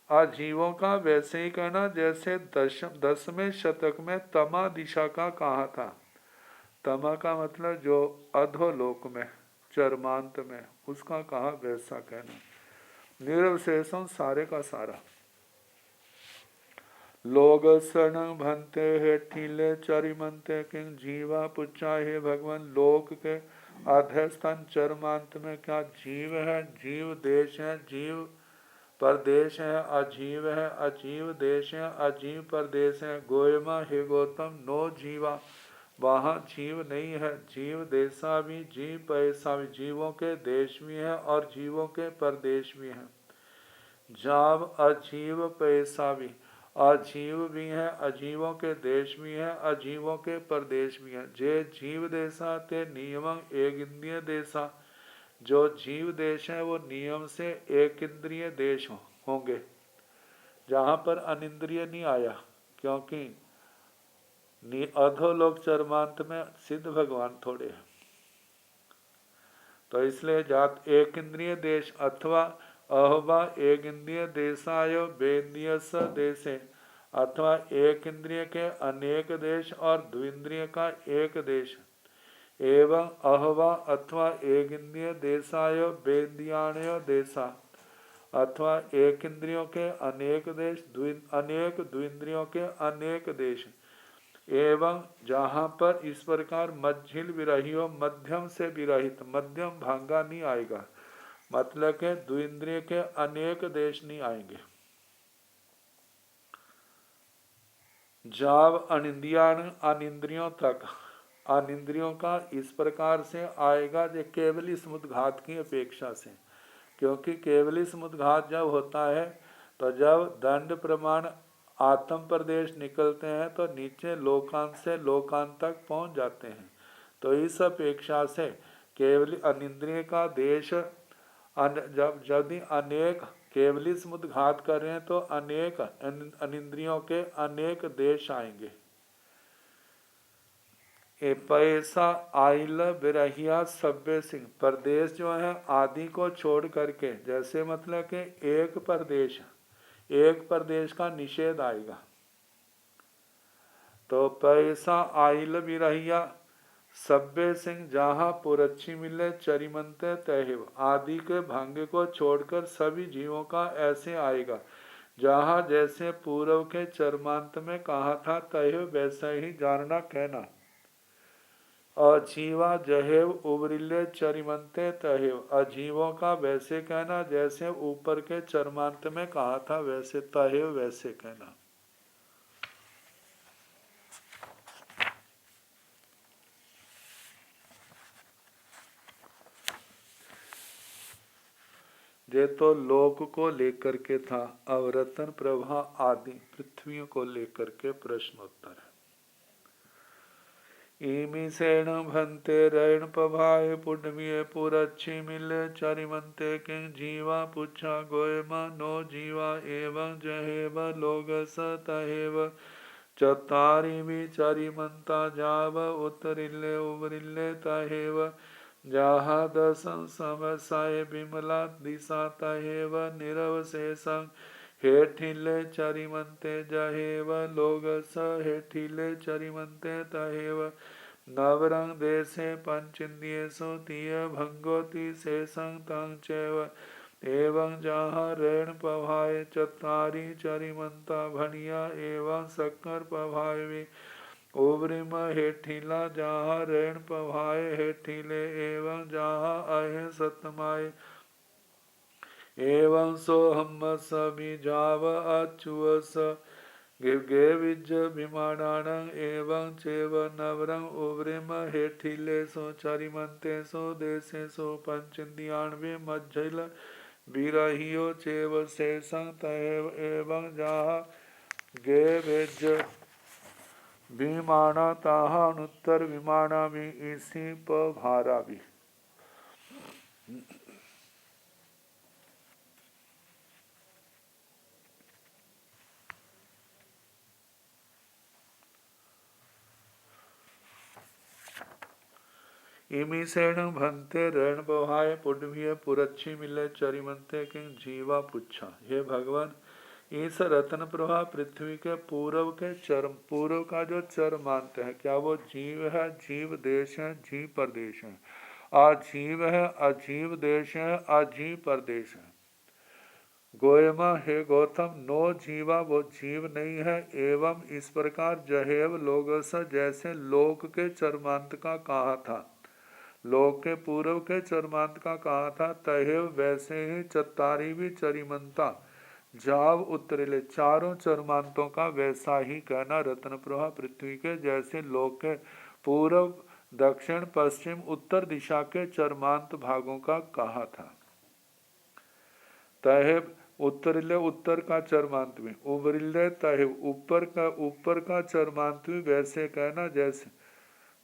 अजीवों का वैसे ही कहना जैसे 10वें शतक में तमा दिशा का कहा था। तमा का मतलब जो अधोलोक में चरमांत में, उसका कहा वैसा कहना। निरवशेषम सारे का सारा। लोग शरण भंते हे ठीले चरिमंते किंग जीवा पुच्छा हे भगवान। लोक के अध्यस्थान चरमांत में क्या जीव है, जीव देश है, जीव प्रदेश है, अजीव है, अजीव देश है, अजीव प्रदेश है। गोयमा हे गौतम नो जीवा, वहाँ जीव नहीं है। जीव देशा भी, जीव पैसा भी, जीवों के देश भी है और जीवों के प्रदेश भी हैं। जाव अजीव पैसा भी, अजीव भी हैं, अजीवों के देश भी हैं, अजीवों के प्रदेश भी हैं। जे जीव देशा ते नियमं एक इंद्रिय देशा, जो जीव देश है वो नियम से एक इंद्रिय देश होंगे, जहाँ पर अनिंद्रिय नहीं आया, क्योंकि अधोलोक चरमांत में सिद्ध भगवान थोड़े हैं। तो इसलिए जात एक इंद्रिय देश अथवा अहवा एक इंद्रिय देशाय बेंद्रिय स देशे, अथवा एक इंद्रिय के अनेक देश और द्विंद्रिय का एक देश। एवं अहवा अथवा एक इंद्रिय देशाय बेंद्रियाणय देशा, अथवा एक इंद्रियों के अनेक देश, अनेक द्विंद्रियों के अनेक देश, एवं जहाँ पर इस प्रकार मझिल विरहियों मध्यम से विरहित, मध्यम भांगा नहीं आएगा, मतलब के द्विंद्रिय के अनेक देश नहीं आएंगे। जाव अनिंद्रियों तक, अनिंद्रियों का इस प्रकार से आएगा जो केवली समुद्घात की अपेक्षा से, क्योंकि केवली समुद्घात जब होता है तो जब दंड प्रमाण आत्म प्रदेश निकलते हैं तो नीचे लोकांत से लोकांत तक पहुंच जाते हैं। तो इस अपेक्षा से केवली अनिंद्रिय का देश जब अनेक केवली समुद्घात कर रहे हैं तो अनेक अनिंद्रियों के अनेक देश आएंगे। पैसा आइल बिरहिया सभ्य सिंह, प्रदेश जो है आदि को छोड़ करके, जैसे मतलब कि एक प्रदेश का निषेध आएगा। तो पैसा आइल बिरहिया सभ्य सिंह, जहाँ पुरच्छी मिले चरिमंते तहिव, आदि के भांगे को छोड़कर सभी जीवों का ऐसे आएगा जहाँ जैसे पूर्व के चरमांत में कहा था तहिव वैसा ही जानना कहना। अजीवा जहेव उबरिले चरिमंते तहेव, अजीवों का वैसे कहना जैसे ऊपर के चरमांत में कहा था वैसे, तहेव वैसे कहना। ये तो लोक को लेकर के था, अवरतन प्रभा आदि पृथ्वियों को लेकर के प्रश्नोत्तर है। इमी सेण भंते रण पभाए पुण्य पुरच्छी मिले चरिमंते किंग जीवा पुच्छा गोयमा नो जीवा एवं जहेव लोग सतहेव चतारी भी चरिमंता जाव उतरिल्ले उबरिल्ले तहेव जहा दसं समसाय बिमला दिशा तहेव निरवशेषं हेठिले चरिमंते जहेव लोग स हेठिले चरिमंते तहेव नवरंग देशे पंचिंद्रियेषु तीय भंगोति शेषं तं चैव एवं जहाँ ऋण पभाय चतारी चरिमंता भणिया एवं शक्कर पभाय भी उब्रिम हेठिला जहाँ ऋण पभाय हेठिले एवं जहाँ अहे सतमाय एवं सोहम सभी जाव अचुअस गिरगे विज विमानानं एवं चेव नवरं उब्रिम हेठिले सो चरिमंते सो देशे सो पंचन्द्रियाण्वे मज्जल विरहियो चेव शेषं तहेव एवं जहाँ गे विज विमाना ताहा अनुत्तर विमाना भी इसी पभारा भी। इमी सेण भंते रण बहाय पुण्य पुरच्छी मिले चरिमंते किंग जीवा पुच्छा। हे भगवान, इस रत्न प्रभा पृथ्वी के पूर्व के चरम, पूर्व का जो चरमांत है, क्या वो जीव है? जीव देश है, जीव प्रदेश है। अजीव है, अजीव देश है, अजीव प्रदेश है। गोयमा, हे गौतम, नो जीवा, वो जीव नहीं है। एवं इस प्रकार जहेव लोगस, जैसे लोक के चरमांत का कहा था, लोक के पूर्व के चरमांत का कहा था, तहेव वैसे ही चतारी भी चरिमंता जाव उतरेले, चारों चरमांतों का वैसा ही कहना रत्न प्रभा पृथ्वी के जैसे लोक के पूर्व दक्षिण पश्चिम उत्तर दिशा के चरमांत भागों का कहा था। तहेव उत्तरिले, उत्तर का चरमांत में, उबरिले तहेव ऊपर का चरमांत भी वैसे कहना जैसे,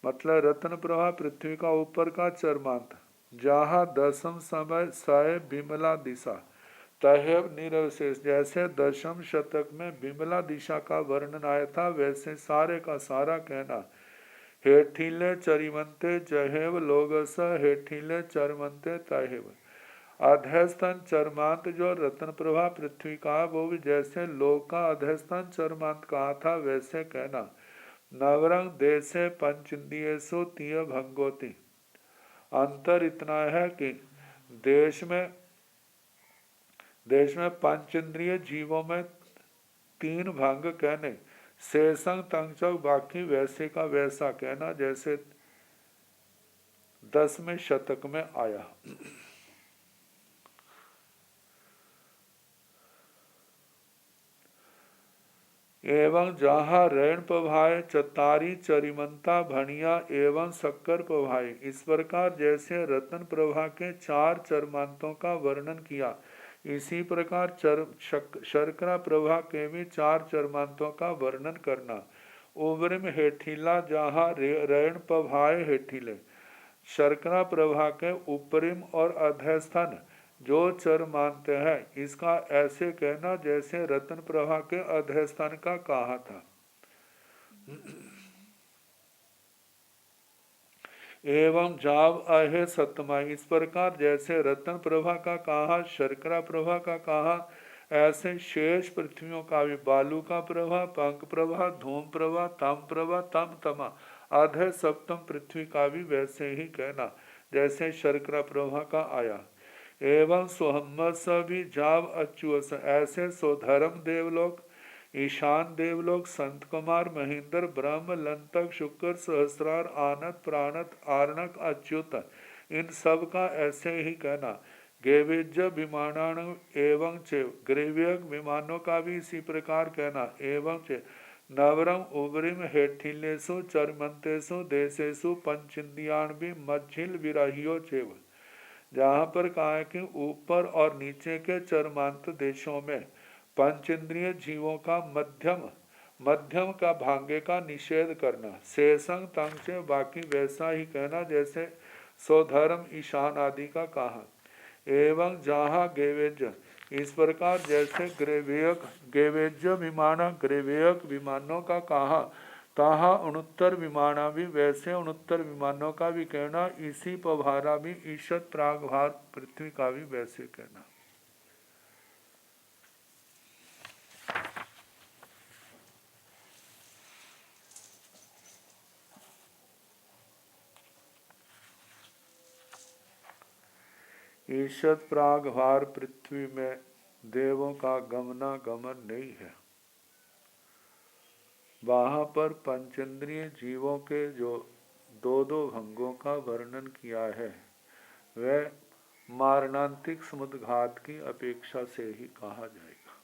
मतलब रत्न प्रभा पृथ्वी का ऊपर का चरमांत, जहाँ दसम समय साय बिमला दिशा तहेव निरवशेष, जैसे दशम शतक में बिमला दिशा का वर्णन आया था वैसे सारे का सारा कहना। हेठिले चरिमंते जहेव लोगस, हेठिले चरमंते तहेव, अधस्तन चरमांत जो रत्न प्रभा पृथ्वी का, वो भी जैसे लोक का अधस्तन चरमांत कहा था वैसे कहना। नवरंग देशे पंचेंद्रियेषु तीय भंगोति, अंतर इतना है कि देश में देश में पंचेंद्रिय जीवों में 3 भंग कहने, शेषंग तंचक बाकी वैसे का वैसा कहना, जैसे 10वें शतक में आया। एवं जहाँ ऋण पभाए चतारी चरिमंता भणिया एवं शक्कर पभाए, इस प्रकार जैसे रतन प्रभा के 4 चरमांतों का वर्णन किया, इसी प्रकार शर्करा प्रभा के भी 4 चरमांतों का वर्णन करना। उब्रिम हेठीला जहाँ ऋण पभाए हेठीले, शर्करा प्रभा के उपरिम और अधस्थन जो चर मानते हैं, इसका ऐसे कहना जैसे रतन प्रभा के अधस्थान का कहा था। एवं जाव अहे सतमा, इस प्रकार जैसे रतन प्रभा का कहा, शर्करा प्रभा का कहा, ऐसे शेष पृथ्वियों का भी बालू का प्रभा, पंख प्रभा, धूम प्रभा, तम प्रभा, तम तमा, अधे सप्तम पृथ्वी का भी वैसे ही कहना जैसे शर्करा प्रभा का आया। एवं सोहम्मस भी जाव अच्युस, ऐसे सोधर्म देवलोक, ईशान देवलोक, संत कुमार, महेंद्र, ब्रह्म, लंतक, शुक्र, सहस्रार, आनत, प्राणत, आर्णक, अच्युत, इन सब का ऐसे ही कहना। गेविज विमानान एवं चे, ग्रेवियक विमानों का भी इसी प्रकार कहना। एवं चे नवरम उबरिम हेठिलेसु चरमंतेसु देशेसु पंचिंदियान भी मझिल विराहियो चेव, जहाँ पर कहा है कि ऊपर और नीचे के चरमांत देशों में पंचेंद्रिय जीवों का मध्यम का भांगे का निषेध करना। शेषंग तंग से बाकी वैसा ही कहना जैसे सौधर्म ईशान आदि का कहा। एवं जहाँ गेवेज, इस प्रकार जैसे गेवेज ग्रेवेयक विमानों का कहा, ताहा उनुत्तर विमाना भी वैसे उनुत्तर विमानों का भी कहना। इसी पभारा भी ईशत प्रागभार पृथ्वी का भी वैसे कहना। ईशत प्रागभार पृथ्वी में देवों का गमना गमन नहीं है। वहाँ पर पंचेंद्रिय जीवों के जो 2 भंगों का वर्णन किया है, वह मारणांतिक समुद्घात की अपेक्षा से ही कहा जाएगा।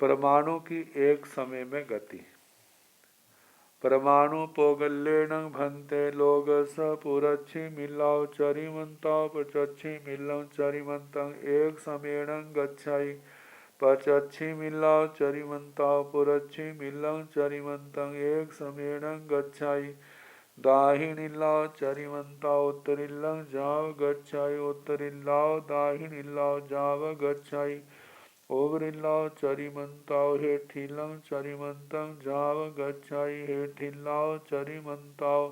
परमाणु की एक समय में गति, परमाणु पोगल्येण भंते लोग स पुरच्छी मिलाओ चरिमंताओ पचच्छी मिलौ चरिमंतं एक समेण गच्छाई, पचच्छी मिलाओ चरिमंताओ पुरच्छी मिलौ चरिमंतं एक समेण गच्छाई, दाहिनिल्लाओ चरिमंताओ उत्तरिल्लं जाव गच्छाई, उत्तरिल्लाओ दाहिनिल्लाओ जाव गच्छाई, ओवरिल्लाओ चरिमंताओ हेठिल्लं चरिमंतं जाव गच्छाई, हेठिल्लाओ चरिमंताओ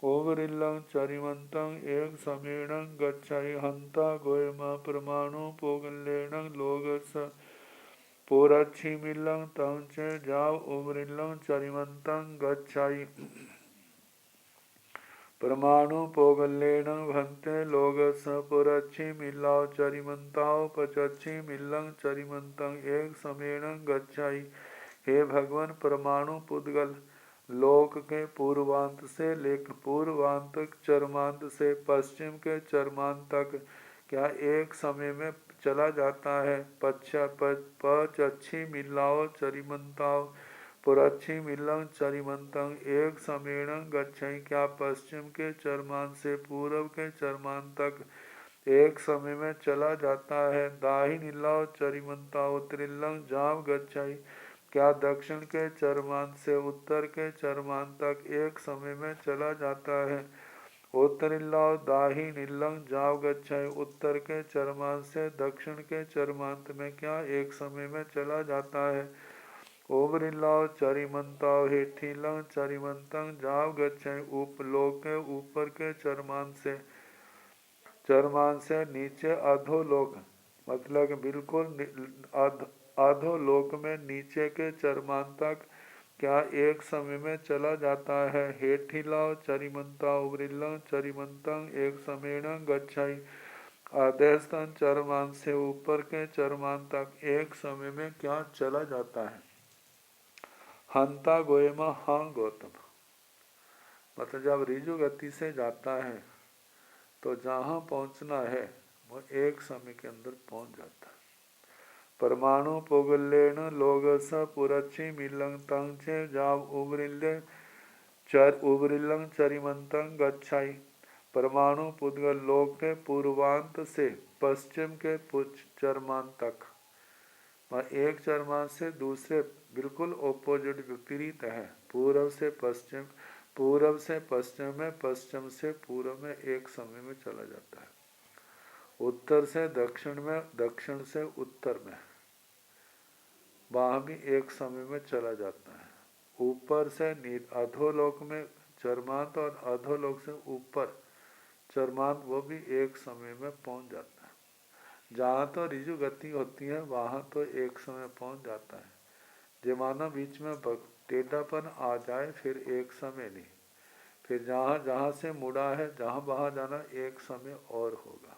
ओवरिल्लं चरिमंतं एक समेणं गच्छाई, हंता गोयम परमाणु पोगल्येण लोगस पुरच्छी मिल्लं तं च जाव ओवरिल्लं चरिमंतं गच्छाई, परमाणु पोगल्येण भंते लोगस पुरच्छी मिलाओ चरिमंताओ पचच्छी मिल्लं चरिमंतं एक समेण गच्छाई। हे भगवान, परमाणु पुद्गल लोक के पूर्वांत से लेकर पूर्वांत चरमांत से पश्चिम के चरमांत तक क्या एक समय में चला जाता है? पचच्छी मिलाओ चरिमंताओ पुरच्छी मिल्लं चरिमंतं एक समेणं गच्छाई, क्या पश्चिम के चरमान से पूर्व के चरमान तक एक समय में चला जाता है? दाहिनिल्लाओ चरिमंताओ उत्तरिल्लं जाव गच्छाई, क्या दक्षिण के चरमान से उत्तर के चरमान तक एक समय में चला जाता है? उत्तरिल्लाओ दाहिनिल्लं जाव गच्छाई, उत्तर के चरमान से दक्षिण के चरमांत में क्या एक समय में चला जाता है? ओवरिल्लाओ चरिमंताओ हेठिल्लं चरिमंतं जाव गच्छाई, उपलोक के ऊपर के चरमान से नीचे अधोलोक, मतलब बिल्कुल अधोलोक में नीचे के चरमान तक क्या एक समय में चला जाता है? हेठिल्लाओ चरिमंताओ ओवरिल्लं चरिमंतं एक समेणं गच्छाई, आदेशतन चरमान से ऊपर के चरमान तक एक समय में क्या चला जाता है। हंता गोयमा हाँ गौतम, मतलब जब रिजु गति से जाता है तो जहाँ पहुँचना है वो एक समय के अंदर पहुँच जाता है। परमाणु पोगलेन लोगस पुरच्छी मिलंग तंग चे जाव उबरिलंग चरिमंतंग गच्छाई। परमाणु पुद्गल लोक के पूर्वांत से पश्चिम के चरमान तक, एक चरमान से दूसरे बिल्कुल ओपोजिट विपरीत है। पूर्व से पश्चिम, पूर्व से पश्चिम में, पश्चिम से पूर्व में एक समय में चला जाता है। उत्तर से दक्षिण में, दक्षिण से उत्तर में, वहाँ भी एक समय में चला जाता है। ऊपर से अधोलोक में चरमांत और अधोलोक से ऊपर चरमांत, वो भी एक समय में पहुँच जाता है। जहाँ तो रिजु गति होती है वहाँ तो एक समय पहुँच जाता है। जो मानो बीच में टेढ़ापन आ जाए फिर एक समय नहीं, फिर जहाँ जहाँ से मुड़ा है जहाँ वहाँ जाना एक समय और होगा।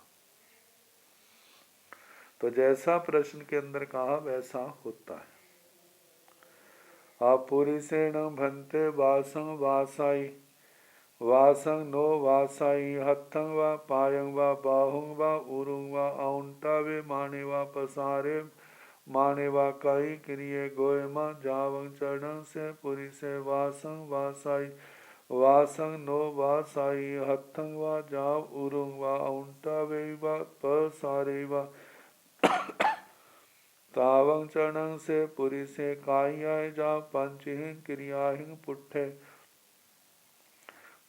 तो जैसा प्रश्न के अंदर कहा वैसा होता है। अपुरुषेण भन्ते वासं वासाई, वासं नो वासाई हथं वा पायं वा बाहुं वा उरुं वा औंटावे माने वा पसारे माने वा काई क्रिये गोयमा जावं चरण से पुरुषे वासं वासाई, वासं नो वासाई हथं वा जाव उरुं वा औंटावे वा पसारे वा तावं चरण से पुरुषे कायाय जा पंचहिं क्रियाहिं पुट्ठे।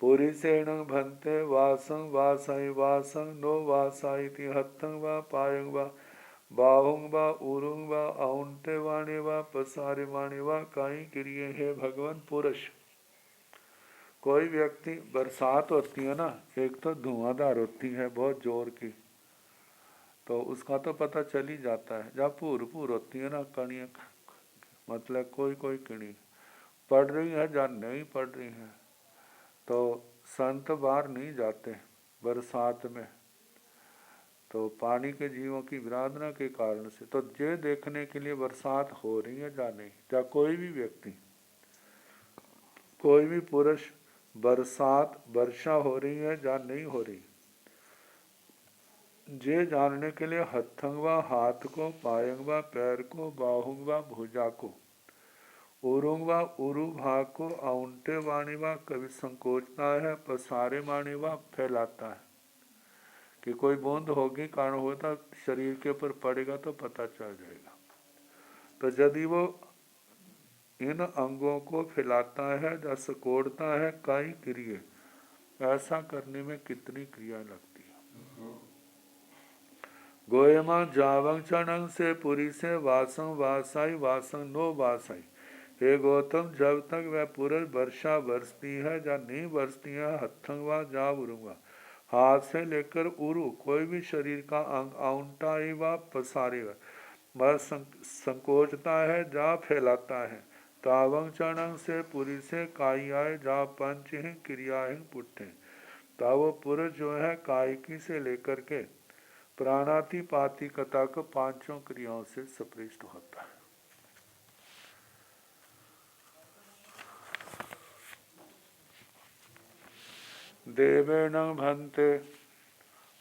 पुरुषेण भन्ते वासं वासाई, वासं नो वासाइति हथं वा पायं वा बाहुं वा उरुं वा औंटे वाणे वा पसारे वाणे वा काई क्रिये। है भगवान पुरुष, कोई व्यक्ति, बरसात होती है ना, एक तो धुआंधार होती है बहुत जोर की, तो उसका तो पता चल ही जाता है। जब पूर पूर होती है ना कणियाँ, मतलब कोई कोई कणी पड़ रही है या नहीं पड़ रही है, तो संत बाहर नहीं जाते बरसात में, तो पानी के जीवों की विराधना के कारण से, तो ये देखने के लिए बरसात हो रही है या नहीं, या कोई भी व्यक्ति, कोई भी पुरुष, बरसात वर्षा हो रही है या नहीं हो रही, ये जानने के लिए हथंगवा हाथ को, पायंगवा पैर को, बाहुंगवा भुजा को, उरुंगवा उरु भाग को, औंटे वाणीवा कभी संकोचता है, पसारे वाणीवा फैलाता है कि कोई बूंद होगी, कारण होता शरीर के ऊपर पड़ेगा तो पता चल जाएगा। तो यदि वो इन अंगों को फैलाता है या सकोड़ता है, कई क्रिया, ऐसा करने में कितनी क्रिया लगती है। गोयमा जावंग चरण से पुरी से वासं वासाई, वासं नो वासाई। हे गौतम, जब तक वह पुरुष वर्षा बरसती है या नहीं बरसती है, हथंगवा जा उरुंगा, हाथ से लेकर उरु कोई भी शरीर का अंग, औंटा व पसारे वह संकोचता है जा फैलाता है, तावंग चरण से पुरी से कायाय जा पंचहिं क्रियाहिं पुट्ठे। तावो पुरुष जो है कायिकी से लेकर के प्राणातिपातिक तक पांचों क्रियाओं से संपृष्ट होता है। देवेण भन्ते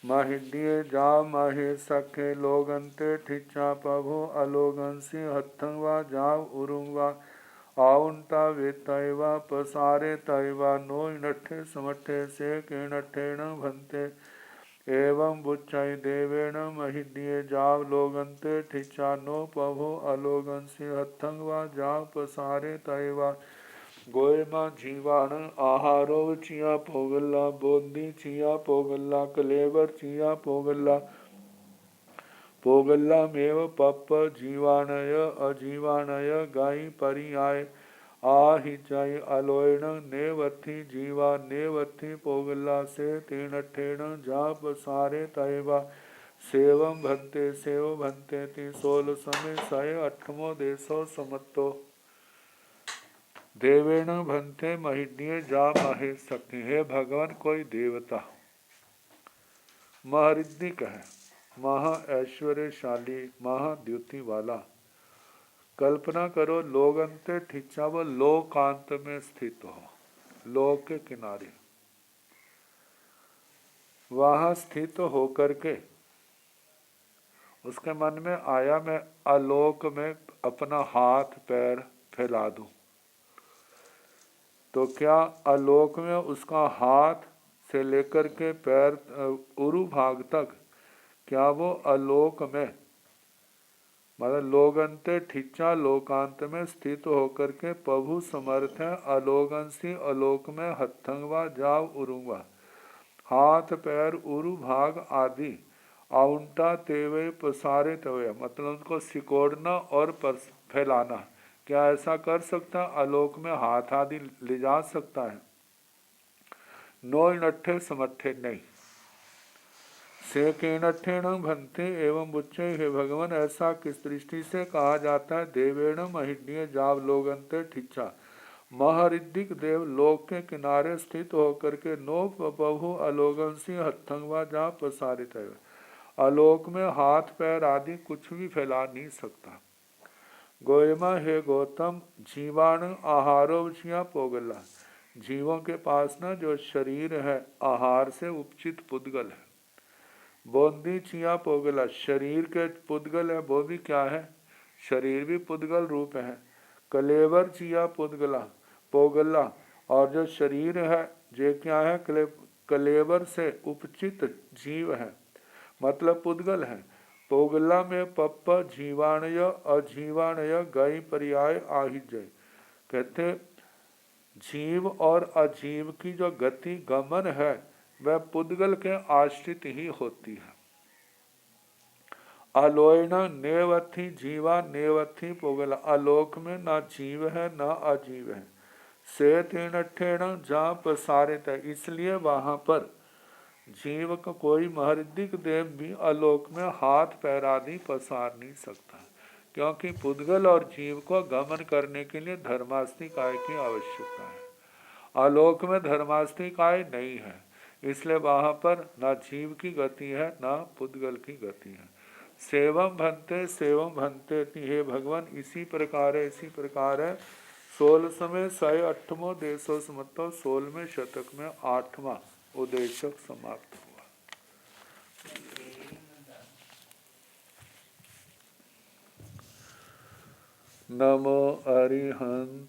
महिड्ये जा महे सखे लोगन्ते ठिच्चा प्रभु अलोगंसी हथं वा जाव उरुंग वा आउंटा वे तैवा पसारे तैवा नो नठे समठे से के नठेण भन्ते। एवं बुच्चाई देवेण महिड्ये जाव लोगन्ते ठिच्चा नो प्रभु अलोगंसी हथं वा जाव पसारे तैवा गोयमा जीवाण आहारो चिया पोगल्ला बोधी चिया पोगल्ला कलेवर चिया पोगल्ला पोगल्ला मेव पप जीवाणय अजीवाणय गाई परियाय आहिचाई अलोयण नेवथी जीवा नेवथी पोगल्ला से तीन ठेण जाप सारे तयवा सेवम भन्ते सेव भन्ते ती सोल समय सय अठमो देशो समत्तो। देवेण भन्ते महिड्ये जा महे सखी। हे भगवान, कोई देवता महारिद्धिक है, महा ऐश्वर्यशाली, महाद्युति वाला। कल्पना करो लोग अंते ठिचा वो लोकांत में स्थित हो, लोक के किनारे वहां स्थित होकर के उसके मन में आया मैं आलोक में अपना हाथ पैर फैला दूं, तो क्या आलोक में उसका हाथ से लेकर के पैर उरु भाग तक, क्या वो आलोक में मतलब लोगंते ठिचा लोकांत में स्थित होकर के प्रभु समर्थ है। अलोगंसी आलोक में हथंगवा जाव उरुंगा, हाथ पैर उरु भाग आदि आउंटा तेवे प्रसारित हुए, मतलब उनको सिकोड़ना और फैलाना। क्या ऐसा कर सकता? आलोक में हाथ आदि ले जा सकता है? नोय नट्ठे समट्ठे नहीं। से केनठेण भंते एवं बुच्चे, हे भगवान ऐसा किस दृष्टि से कहा जाता है? देवेण महिन्य जाव लोगंते ठिचा, महरिद्धिक देव लोक के किनारे स्थित होकर के नो प्रभु अलोगन सी हथंगवा जा प्रसारित है। आलोक में हाथ पैर आदि कुछ भी फैला नहीं सकता। गोयमा हे गौतम जीवाणु आहारोवचिया पोगला, जीवों के पास ना जो शरीर है आहार से उपचित पुद्गल है। बोंदी चिया पोगला, शरीर के पुद्गल है वो भी क्या है? शरीर भी पुद्गल रूप है। कलेवर चिया पुद्गला पोगला, और जो शरीर है जे क्या है? कलेवर से उपचित जीव है, मतलब पुद्गल है। पोगला में पप्प जीवाणय अजीवाणय गई पर्याय आहिजय, कहते जीव और अजीव की जो गति गमन है वह पुद्गल के आश्रित ही होती है। आलोयन नेवथी जीवा नेवथी पोगला, आलोक में ना जीव है ना अजीव है। से तीन ठेण जहाँ प्रसारित है, इसलिए वहां पर जीव का कोई महरिद्धिक देव भी आलोक में हाथ पैर आदि पसार नहीं सकता, क्योंकि पुद्गल और जीव को गमन करने के लिए धर्मास्ति काय की आवश्यकता है। आलोक में धर्मास्ति काय नहीं है, इसलिए वहां पर ना जीव की गति है ना पुद्गल की गति है। सेवम भंते, हे भगवान इसी प्रकार है, इसी प्रकार है। 16वें 108वां देशो समत्व 16वें शतक में 8वां उद्देशक समाप्त हुआ। नमो अरिहंत